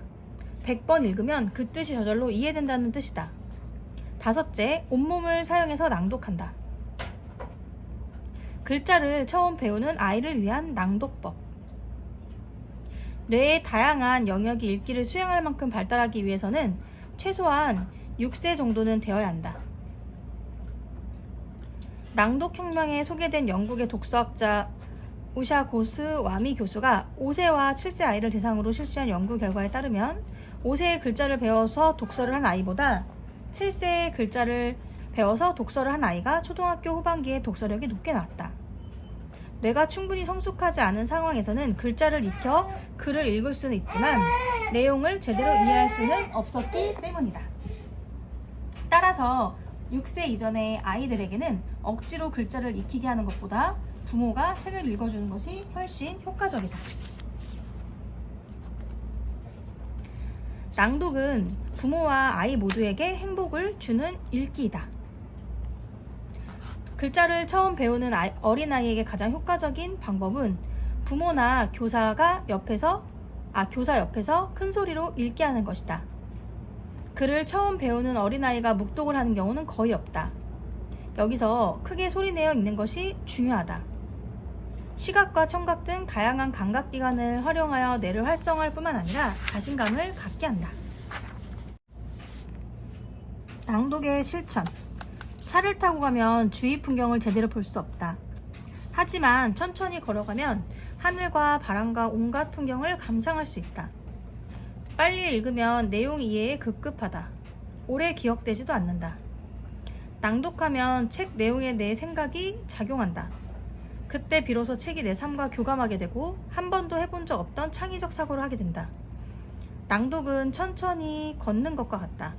100번 읽으면 그 뜻이 저절로 이해된다는 뜻이다. 다섯째, 온몸을 사용해서 낭독한다. 글자를 처음 배우는 아이를 위한 낭독법. 뇌의 다양한 영역이 읽기를 수행할 만큼 발달하기 위해서는 최소한 6세 정도는 되어야 한다. 낭독혁명에 소개된 영국의 독서학자 우샤 고스와미 교수가 5세와 7세 아이를 대상으로 실시한 연구 결과에 따르면 5세의 글자를 배워서 독서를 한 아이보다 7세의 글자를 배워서 독서를 한 아이가 초등학교 후반기에 독서력이 높게 나왔다. 뇌가 충분히 성숙하지 않은 상황에서는 글자를 익혀 글을 읽을 수는 있지만 내용을 제대로 이해할 수는 없었기 때문이다. 따라서 6세 이전의 아이들에게는 억지로 글자를 익히게 하는 것보다 부모가 책을 읽어주는 것이 훨씬 효과적이다. 낭독은 부모와 아이 모두에게 행복을 주는 읽기이다. 글자를 처음 배우는 어린아이에게 가장 효과적인 방법은 부모나 교사 옆에서 큰 소리로 읽게 하는 것이다. 글을 처음 배우는 어린아이가 묵독을 하는 경우는 거의 없다. 여기서 크게 소리내어 읽는 것이 중요하다. 시각과 청각 등 다양한 감각기관을 활용하여 뇌를 활성화할 뿐만 아니라 자신감을 갖게 한다. 낭독의 실천. 차를 타고 가면 주위 풍경을 제대로 볼 수 없다. 하지만 천천히 걸어가면 하늘과 바람과 온갖 풍경을 감상할 수 있다. 빨리 읽으면 내용 이해에 급급하다. 오래 기억되지도 않는다. 낭독하면 책 내용에 내 생각이 작용한다. 그때 비로소 책이 내 삶과 교감하게 되고 한 번도 해본 적 없던 창의적 사고를 하게 된다. 낭독은 천천히 걷는 것과 같다.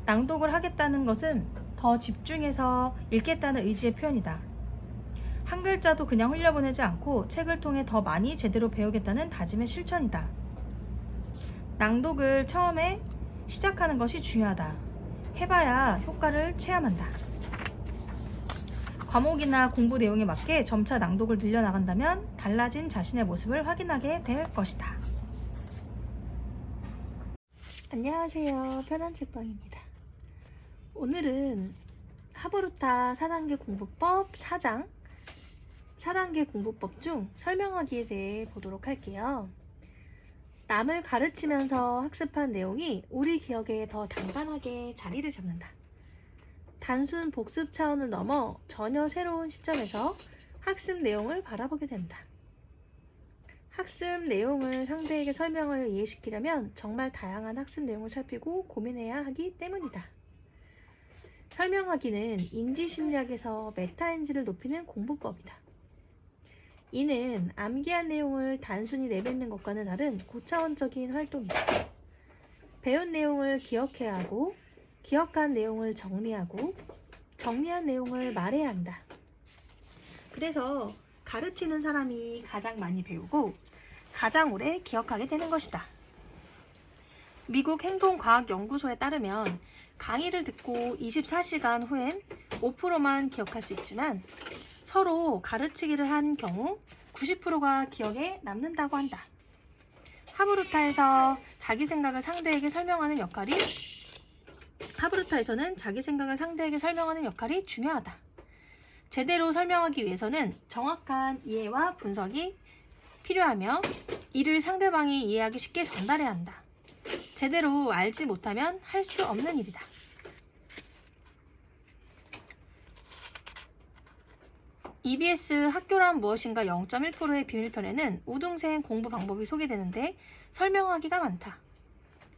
낭독을 하겠다는 것은 더 집중해서 읽겠다는 의지의 표현이다. 한 글자도 그냥 흘려보내지 않고 책을 통해 더 많이 제대로 배우겠다는 다짐의 실천이다. 낭독을 처음에 시작하는 것이 중요하다. 해봐야 효과를 체험한다. 과목이나 공부 내용에 맞게 점차 낭독을 늘려나간다면 달라진 자신의 모습을 확인하게 될 것이다. 안녕하세요. 편안책방입니다. 오늘은 하브루타 4단계 공부법 4장 4단계 공부법 중 설명하기에 대해 보도록 할게요. 남을 가르치면서 학습한 내용이 우리 기억에 더 단단하게 자리를 잡는다. 단순 복습 차원을 넘어 전혀 새로운 시점에서 학습 내용을 바라보게 된다. 학습 내용을 상대에게 설명하여 이해시키려면 정말 다양한 학습 내용을 살피고 고민해야 하기 때문이다. 설명하기는 인지심리학에서 메타인지를 높이는 공부법이다. 이는 암기한 내용을 단순히 내뱉는 것과는 다른 고차원적인 활동이다. 배운 내용을 기억해야 하고, 기억한 내용을 정리하고, 정리한 내용을 말해야 한다. 그래서 가르치는 사람이 가장 많이 배우고 가장 오래 기억하게 되는 것이다. 미국 행동과학연구소에 따르면 강의를 듣고 24시간 후엔 5%만 기억할 수 있지만 서로 가르치기를 한 경우 90%가 기억에 남는다고 한다. 하브루타에서는 자기 생각을 상대에게 설명하는 역할이 중요하다. 제대로 설명하기 위해서는 정확한 이해와 분석이 필요하며 이를 상대방이 이해하기 쉽게 전달해야 한다. 제대로 알지 못하면 할 수 없는 일이다. EBS 학교란 무엇인가 0.1%의 비밀편에는 우등생 공부 방법이 소개되는데 설명하기가 많다.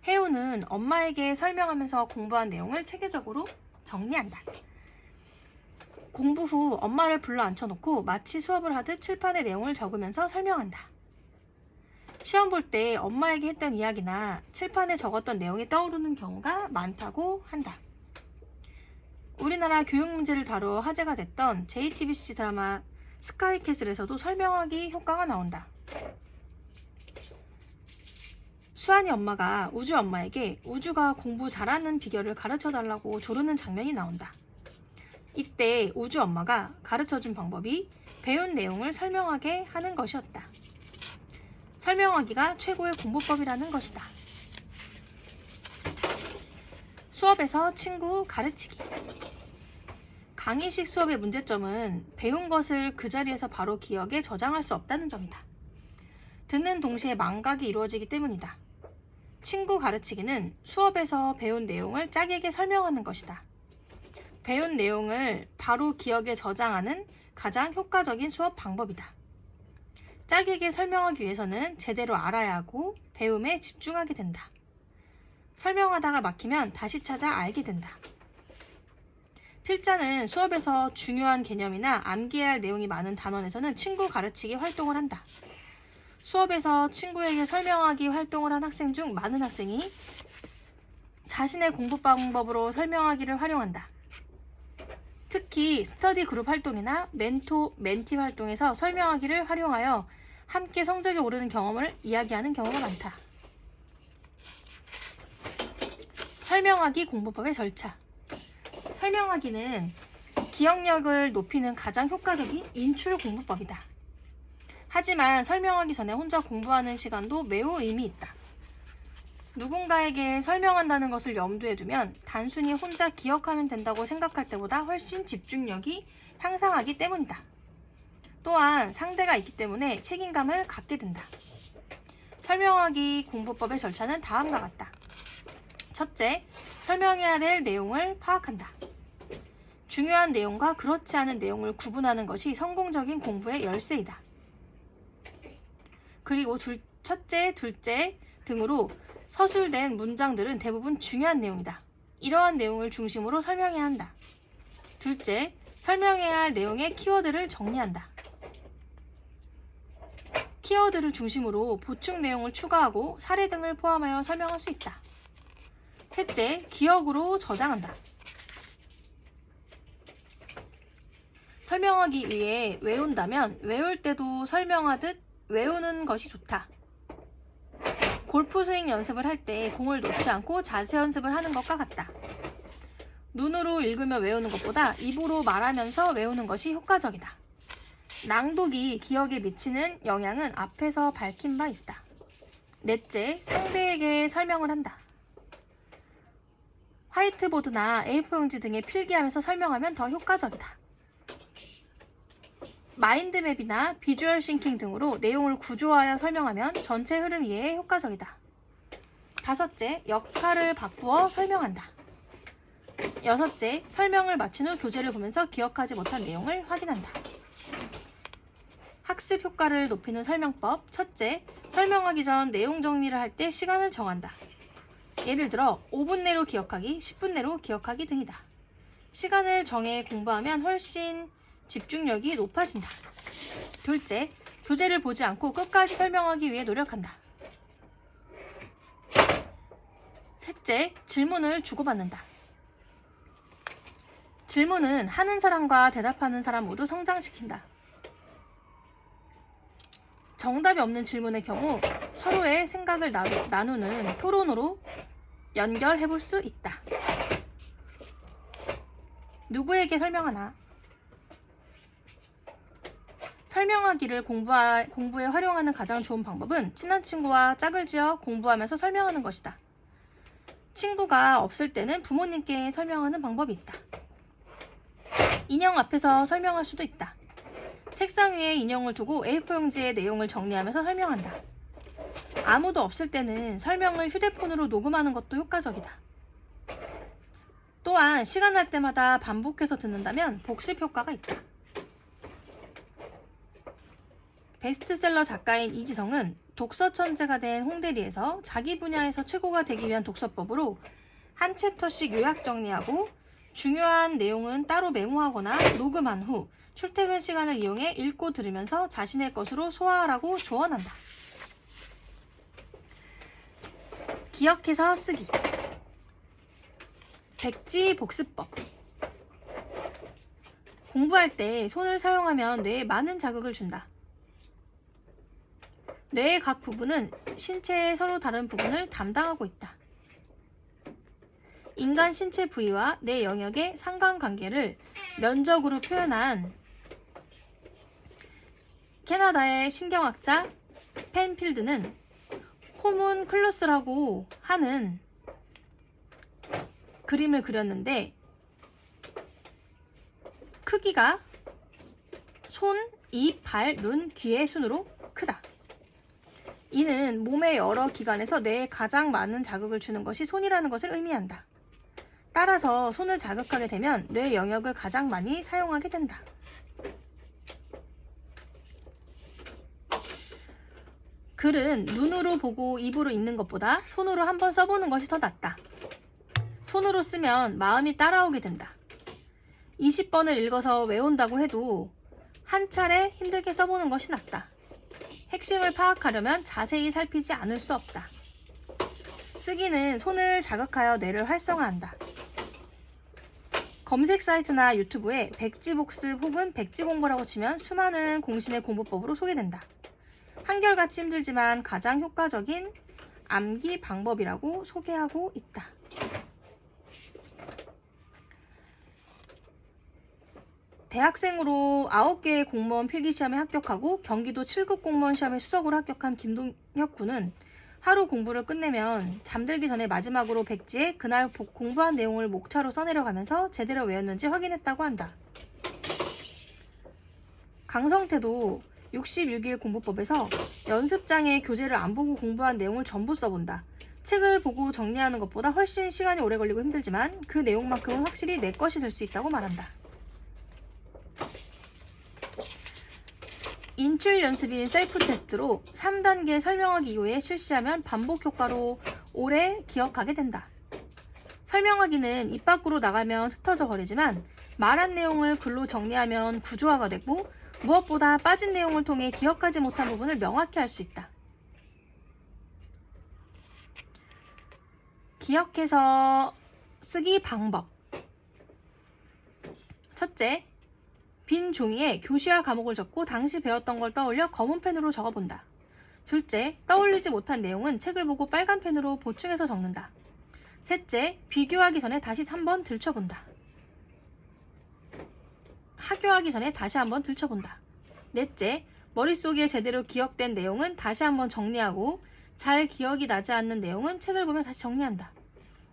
혜우는 엄마에게 설명하면서 공부한 내용을 체계적으로 정리한다. 공부 후 엄마를 불러 앉혀놓고 마치 수업을 하듯 칠판에 내용을 적으면서 설명한다. 시험 볼 때 엄마에게 했던 이야기나 칠판에 적었던 내용이 떠오르는 경우가 많다고 한다. 우리나라 교육 문제를 다루어 화제가 됐던 JTBC 드라마 스카이캐슬에서도 설명하기 효과가 나온다. 수환이 엄마가 우주 엄마에게 우주가 공부 잘하는 비결을 가르쳐달라고 조르는 장면이 나온다. 이때 우주 엄마가 가르쳐준 방법이 배운 내용을 설명하게 하는 것이었다. 설명하기가 최고의 공부법이라는 것이다. 수업에서 친구 가르치기. 강의식 수업의 문제점은 배운 것을 그 자리에서 바로 기억에 저장할 수 없다는 점이다. 듣는 동시에 망각이 이루어지기 때문이다. 친구 가르치기는 수업에서 배운 내용을 짝에게 설명하는 것이다. 배운 내용을 바로 기억에 저장하는 가장 효과적인 수업 방법이다. 짝에게 설명하기 위해서는 제대로 알아야 하고 배움에 집중하게 된다. 설명하다가 막히면 다시 찾아 알게 된다. 필자는 수업에서 중요한 개념이나 암기해야 할 내용이 많은 단원에서는 친구 가르치기 활동을 한다. 수업에서 친구에게 설명하기 활동을 한 학생 중 많은 학생이 자신의 공부 방법으로 설명하기를 활용한다. 특히 스터디 그룹 활동이나 멘티 활동에서 설명하기를 활용하여 함께 성적이 오르는 경험을 이야기하는 경우가 많다. 설명하기 공부법의 절차. 설명하기는 기억력을 높이는 가장 효과적인 인출 공부법이다. 하지만 설명하기 전에 혼자 공부하는 시간도 매우 의미 있다. 누군가에게 설명한다는 것을 염두에 두면 단순히 혼자 기억하면 된다고 생각할 때보다 훨씬 집중력이 향상하기 때문이다. 또한 상대가 있기 때문에 책임감을 갖게 된다. 설명하기 공부법의 절차는 다음과 같다. 첫째, 설명해야 될 내용을 파악한다. 중요한 내용과 그렇지 않은 내용을 구분하는 것이 성공적인 공부의 열쇠이다. 그리고 첫째, 둘째 등으로 서술된 문장들은 대부분 중요한 내용이다. 이러한 내용을 중심으로 설명해야 한다. 둘째, 설명해야 할 내용의 키워드를 정리한다. 키워드를 중심으로 보충 내용을 추가하고 사례 등을 포함하여 설명할 수 있다. 셋째, 기억으로 저장한다. 설명하기 위해 외운다면 외울 때도 설명하듯 외우는 것이 좋다. 골프 스윙 연습을 할 때 공을 놓지 않고 자세 연습을 하는 것과 같다. 눈으로 읽으며 외우는 것보다 입으로 말하면서 외우는 것이 효과적이다. 낭독이 기억에 미치는 영향은 앞에서 밝힌 바 있다. 넷째, 상대에게 설명을 한다. 화이트보드나 A4 용지 등에 필기하면서 설명하면 더 효과적이다. 마인드맵이나 비주얼 싱킹 등으로 내용을 구조화하여 설명하면 전체 흐름 이해에 효과적이다. 다섯째, 역할을 바꾸어 설명한다. 여섯째, 설명을 마친 후 교재를 보면서 기억하지 못한 내용을 확인한다. 학습 효과를 높이는 설명법. 첫째, 설명하기 전 내용 정리를 할 때 시간을 정한다. 예를 들어 5분 내로 기억하기, 10분 내로 기억하기 등이다. 시간을 정해 공부하면 훨씬 집중력이 높아진다. 둘째, 교재를 보지 않고 끝까지 설명하기 위해 노력한다. 셋째, 질문을 주고받는다. 질문은 하는 사람과 대답하는 사람 모두 성장시킨다. 정답이 없는 질문의 경우 서로의 생각을 나누는 토론으로 연결해 볼 수 있다. 누구에게 설명하나? 설명하기를 공부에 활용하는 가장 좋은 방법은 친한 친구와 짝을 지어 공부하면서 설명하는 것이다. 친구가 없을 때는 부모님께 설명하는 방법이 있다. 인형 앞에서 설명할 수도 있다. 책상 위에 인형을 두고 A4 용지에 내용을 정리하면서 설명한다. 아무도 없을 때는 설명을 휴대폰으로 녹음하는 것도 효과적이다. 또한 시간 날 때마다 반복해서 듣는다면 복습 효과가 있다. 베스트셀러 작가인 이지성은 독서 천재가 된 홍대리에서 자기 분야에서 최고가 되기 위한 독서법으로 한 챕터씩 요약 정리하고 중요한 내용은 따로 메모하거나 녹음한 후 출퇴근 시간을 이용해 읽고 들으면서 자신의 것으로 소화하라고 조언한다. 기억해서 쓰기. 백지 복습법. 공부할 때 손을 사용하면 뇌에 많은 자극을 준다. 뇌의 각 부분은 신체의 서로 다른 부분을 담당하고 있다. 인간 신체 부위와 뇌 영역의 상관관계를 면적으로 표현한 캐나다의 신경학자 펜필드는 호문클루스라고 하는 그림을 그렸는데 크기가 손, 입, 발, 눈, 귀의 순으로 크다. 이는 몸의 여러 기관에서 뇌에 가장 많은 자극을 주는 것이 손이라는 것을 의미한다. 따라서 손을 자극하게 되면 뇌 영역을 가장 많이 사용하게 된다. 글은 눈으로 보고 입으로 읽는 것보다 손으로 한번 써보는 것이 더 낫다. 손으로 쓰면 마음이 따라오게 된다. 20번을 읽어서 외운다고 해도 한 차례 힘들게 써보는 것이 낫다. 핵심을 파악하려면 자세히 살피지 않을 수 없다. 쓰기는 손을 자극하여 뇌를 활성화한다. 검색 사이트나 유튜브에 백지복습 혹은 백지공부라고 치면 수많은 공신의 공부법으로 소개된다. 한결같이 힘들지만 가장 효과적인 암기 방법이라고 소개하고 있다. 대학생으로 9개의 공무원 필기시험에 합격하고 경기도 7급 공무원 시험에 수석으로 합격한 김동혁 군은 하루 공부를 끝내면 잠들기 전에 마지막으로 백지에 그날 공부한 내용을 목차로 써내려가면서 제대로 외웠는지 확인했다고 한다. 강성태도 66일 공부법에서 연습장에 교재를 안 보고 공부한 내용을 전부 써본다. 책을 보고 정리하는 것보다 훨씬 시간이 오래 걸리고 힘들지만 그 내용만큼은 확실히 내 것이 될 수 있다고 말한다. 인출 연습인 셀프 테스트로 3단계 설명하기 이후에 실시하면 반복 효과로 오래 기억하게 된다. 설명하기는 입 밖으로 나가면 흩어져 버리지만 말한 내용을 글로 정리하면 구조화가 되고 무엇보다 빠진 내용을 통해 기억하지 못한 부분을 명확히 할 수 있다. 기억해서 쓰기 방법. 첫째, 빈 종이에 교시와 과목을 적고 당시 배웠던 걸 떠올려 검은 펜으로 적어본다. 둘째, 떠올리지 못한 내용은 책을 보고 빨간 펜으로 보충해서 적는다. 셋째, 비교하기 전에 다시 3번 들춰본다. 하교하기 전에 다시 한번 들춰본다. 넷째, 머릿속에 제대로 기억된 내용은 다시 한번 정리하고 잘 기억이 나지 않는 내용은 책을 보며 다시 정리한다.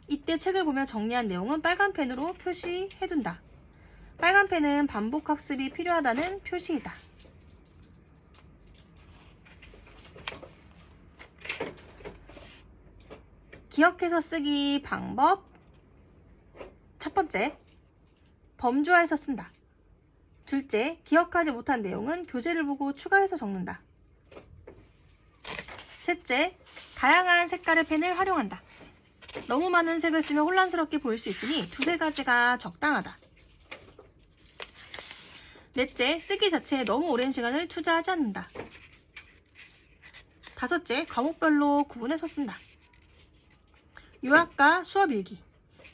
이때 책을 보며 정리한 내용은 빨간 펜으로 표시해둔다. 빨간 펜은 반복 학습이 필요하다는 표시이다. 기억해서 쓰기 방법. 첫 번째, 범주화해서 쓴다. 둘째, 기억하지 못한 내용은 교재를 보고 추가해서 적는다. 셋째, 다양한 색깔의 펜을 활용한다. 너무 많은 색을 쓰면 혼란스럽게 보일 수 있으니 두세 가지가 적당하다. 넷째, 쓰기 자체에 너무 오랜 시간을 투자하지 않는다. 다섯째, 과목별로 구분해서 쓴다. 요약과 수업 일기.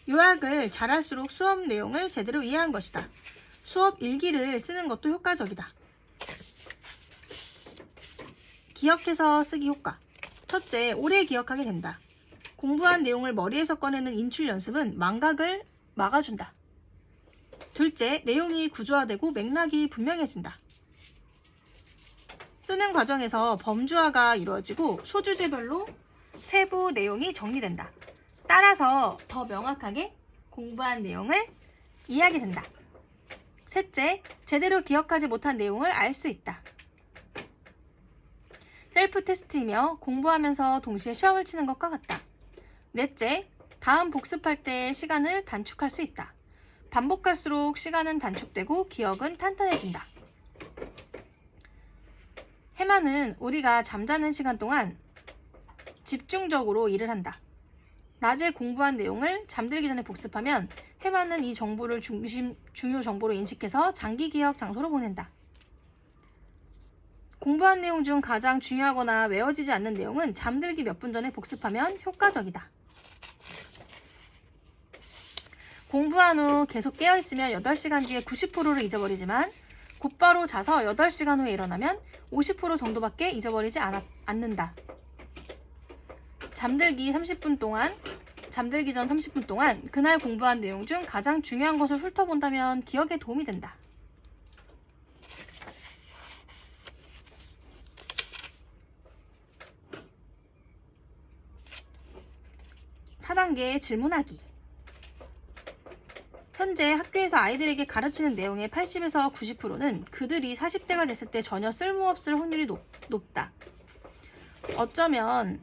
요약을 잘할수록 수업 내용을 제대로 이해한 것이다. 수업 일기를 쓰는 것도 효과적이다. 기억해서 쓰기 효과. 첫째, 오래 기억하게 된다. 공부한 내용을 머리에서 꺼내는 인출 연습은 망각을 막아준다. 둘째, 내용이 구조화되고 맥락이 분명해진다. 쓰는 과정에서 범주화가 이루어지고 소주제별로 세부 내용이 정리된다. 따라서 더 명확하게 공부한 내용을 이해하게 된다. 셋째, 제대로 기억하지 못한 내용을 알 수 있다. 셀프 테스트이며 공부하면서 동시에 시험을 치는 것과 같다. 넷째, 다음 복습할 때 시간을 단축할 수 있다. 반복할수록 시간은 단축되고 기억은 탄탄해진다. 해마는 우리가 잠자는 시간 동안 집중적으로 일을 한다. 낮에 공부한 내용을 잠들기 전에 복습하면 해마는 이 정보를 중요 정보로 인식해서 장기 기억 장소로 보낸다. 공부한 내용 중 가장 중요하거나 외워지지 않는 내용은 잠들기 몇 분 전에 복습하면 효과적이다. 공부한 후 계속 깨어있으면 8시간 뒤에 90%를 잊어버리지만 곧바로 자서 8시간 후에 일어나면 50% 정도밖에 잊어버리지 않는다. 잠들기 전 30분 동안 그날 공부한 내용 중 가장 중요한 것을 훑어본다면 기억에 도움이 된다. (4단계) 질문하기. 현재 학교에서 아이들에게 가르치는 내용의 80에서 90%는 그들이 40대가 됐을 때 전혀 쓸모없을 확률이 높다. 어쩌면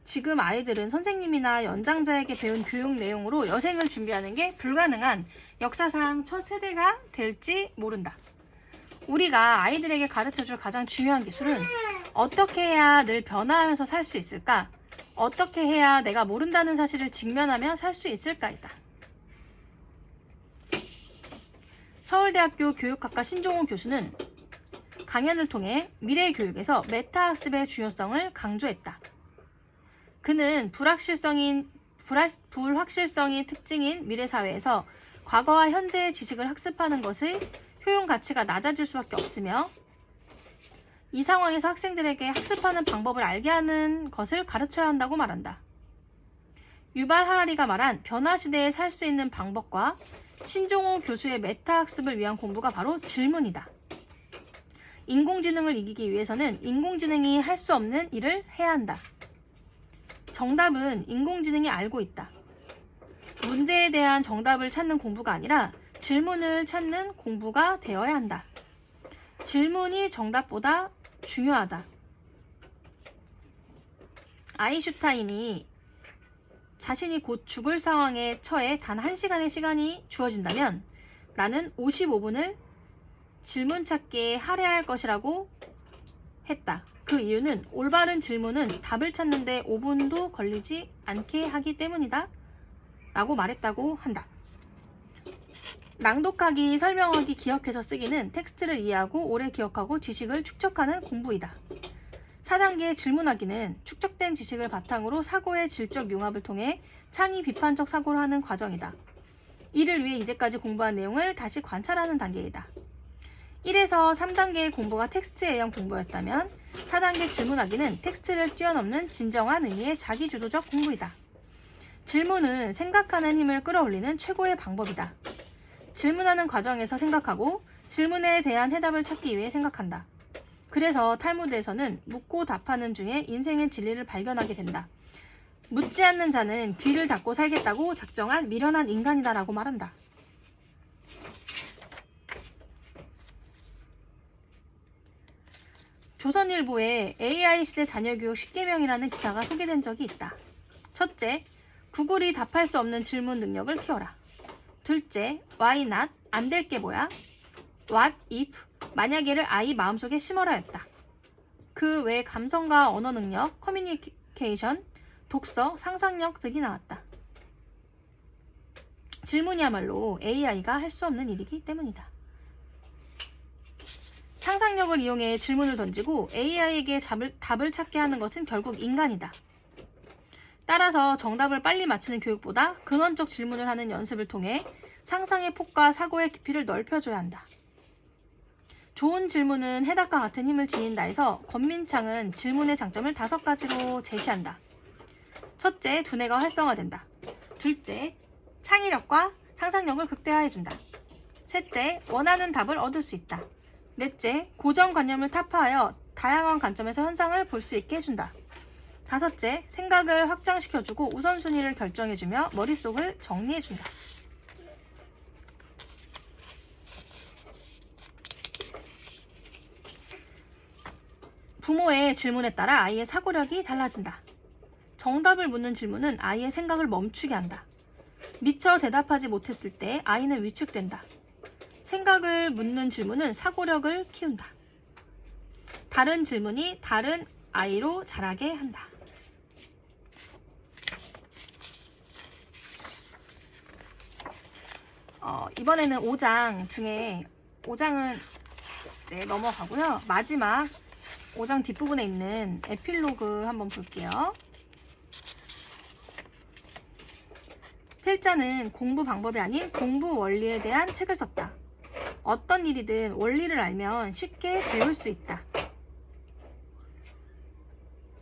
지금 아이들은 선생님이나 연장자에게 배운 교육 내용으로 여생을 준비하는 게 불가능한 역사상 첫 세대가 될지 모른다. 우리가 아이들에게 가르쳐줄 가장 중요한 기술은 어떻게 해야 늘 변화하면서 살 수 있을까? 어떻게 해야 내가 모른다는 사실을 직면하며 살 수 있을까이다. 서울대학교 교육학과 신종호 교수는 강연을 통해 미래 교육에서 메타학습의 중요성을 강조했다. 그는 불확실성이 특징인 미래 사회에서 과거와 현재의 지식을 학습하는 것의 효용 가치가 낮아질 수밖에 없으며 이 상황에서 학생들에게 학습하는 방법을 알게 하는 것을 가르쳐야 한다고 말한다. 유발 하라리가 말한 변화 시대에 살 수 있는 방법과 신종호 교수의 메타학습을 위한 공부가 바로 질문이다. 인공지능을 이기기 위해서는 인공지능이 할 수 없는 일을 해야 한다. 정답은 인공지능이 알고 있다. 문제에 대한 정답을 찾는 공부가 아니라 질문을 찾는 공부가 되어야 한다. 질문이 정답보다 중요하다. 아인슈타인이 자신이 곧 죽을 상황에 처해 단 1시간의 시간이 주어진다면 나는 55분을 질문 찾기에 할애할 것이라고 했다. 그 이유는 올바른 질문은 답을 찾는데 5분도 걸리지 않게 하기 때문이다 라고 말했다고 한다. 낭독하기, 설명하기, 기억해서 쓰기는 텍스트를 이해하고 오래 기억하고 지식을 축적하는 공부이다. 4단계 질문하기는 축적된 지식을 바탕으로 사고의 질적 융합을 통해 창의 비판적 사고를 하는 과정이다. 이를 위해 이제까지 공부한 내용을 다시 관찰하는 단계이다. 1에서 3단계의 공부가 텍스트 A형 공부였다면 4단계 질문하기는 텍스트를 뛰어넘는 진정한 의미의 자기주도적 공부이다. 질문은 생각하는 힘을 끌어올리는 최고의 방법이다. 질문하는 과정에서 생각하고 질문에 대한 해답을 찾기 위해 생각한다. 그래서 탈무드에서는 묻고 답하는 중에 인생의 진리를 발견하게 된다. 묻지 않는 자는 귀를 닫고 살겠다고 작정한 미련한 인간이다라고 말한다. 조선일보에 AI 시대 자녀교육 10계명이라는 기사가 소개된 적이 있다. 첫째, 구글이 답할 수 없는 질문 능력을 키워라. 둘째, why not? 안 될 게 뭐야? what if, 만약에를 아이 마음속에 심어라였다. 그 외 감성과 언어 능력, 커뮤니케이션, 독서, 상상력 등이 나왔다. 질문이야말로 AI가 할 수 없는 일이기 때문이다. 상상력을 이용해 질문을 던지고 AI에게 답을 찾게 하는 것은 결국 인간이다. 따라서 정답을 빨리 맞히는 교육보다 근원적 질문을 하는 연습을 통해 상상의 폭과 사고의 깊이를 넓혀줘야 한다. 좋은 질문은 해답과 같은 힘을 지닌다에서 권민창은 질문의 장점을 5가지로 제시한다. 첫째, 두뇌가 활성화된다. 둘째, 창의력과 상상력을 극대화해준다. 셋째, 원하는 답을 얻을 수 있다. 넷째, 고정관념을 타파하여 다양한 관점에서 현상을 볼 수 있게 해준다. 다섯째, 생각을 확장시켜주고 우선순위를 결정해주며 머릿속을 정리해준다. 부모의 질문에 따라 아이의 사고력이 달라진다. 정답을 묻는 질문은 아이의 생각을 멈추게 한다. 미처 대답하지 못했을 때 아이는 위축된다. 생각을 묻는 질문은 사고력을 키운다. 다른 질문이 다른 아이로 자라게 한다. 이번에는 5장 중에 5장은 넘어가고요. 마지막 5장 뒷부분에 있는 에필로그 한번 볼게요. 필자는 공부 방법이 아닌 공부 원리에 대한 책을 썼다. 어떤 일이든 원리를 알면 쉽게 배울 수 있다.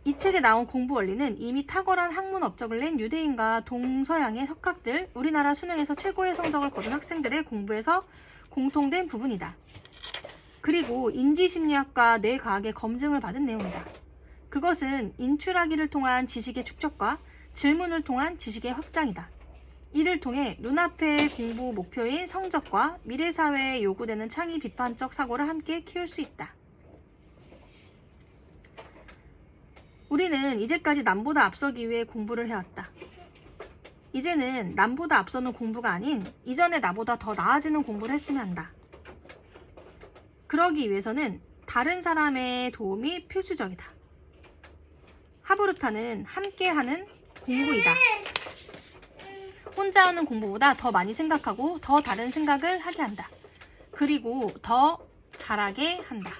이 책에 나온 공부 원리는 이미 탁월한 학문 업적을 낸 유대인과 동서양의 석학들, 우리나라 수능에서 최고의 성적을 거둔 학생들의 공부에서 공통된 부분이다. 그리고 인지심리학과 뇌과학의 검증을 받은 내용이다. 그것은 인출하기를 통한 지식의 축적과 질문을 통한 지식의 확장이다. 이를 통해 눈앞의 공부 목표인 성적과 미래사회에 요구되는 창의 비판적 사고를 함께 키울 수 있다. 우리는 이제까지 남보다 앞서기 위해 공부를 해왔다. 이제는 남보다 앞서는 공부가 아닌 이전의 나보다 더 나아지는 공부를 했으면 한다. 그러기 위해서는 다른 사람의 도움이 필수적이다. 하브루타는 함께하는 공부이다. 혼자 하는 공부보다 더 많이 생각하고 더 다른 생각을 하게 한다. 그리고 더 잘하게 한다.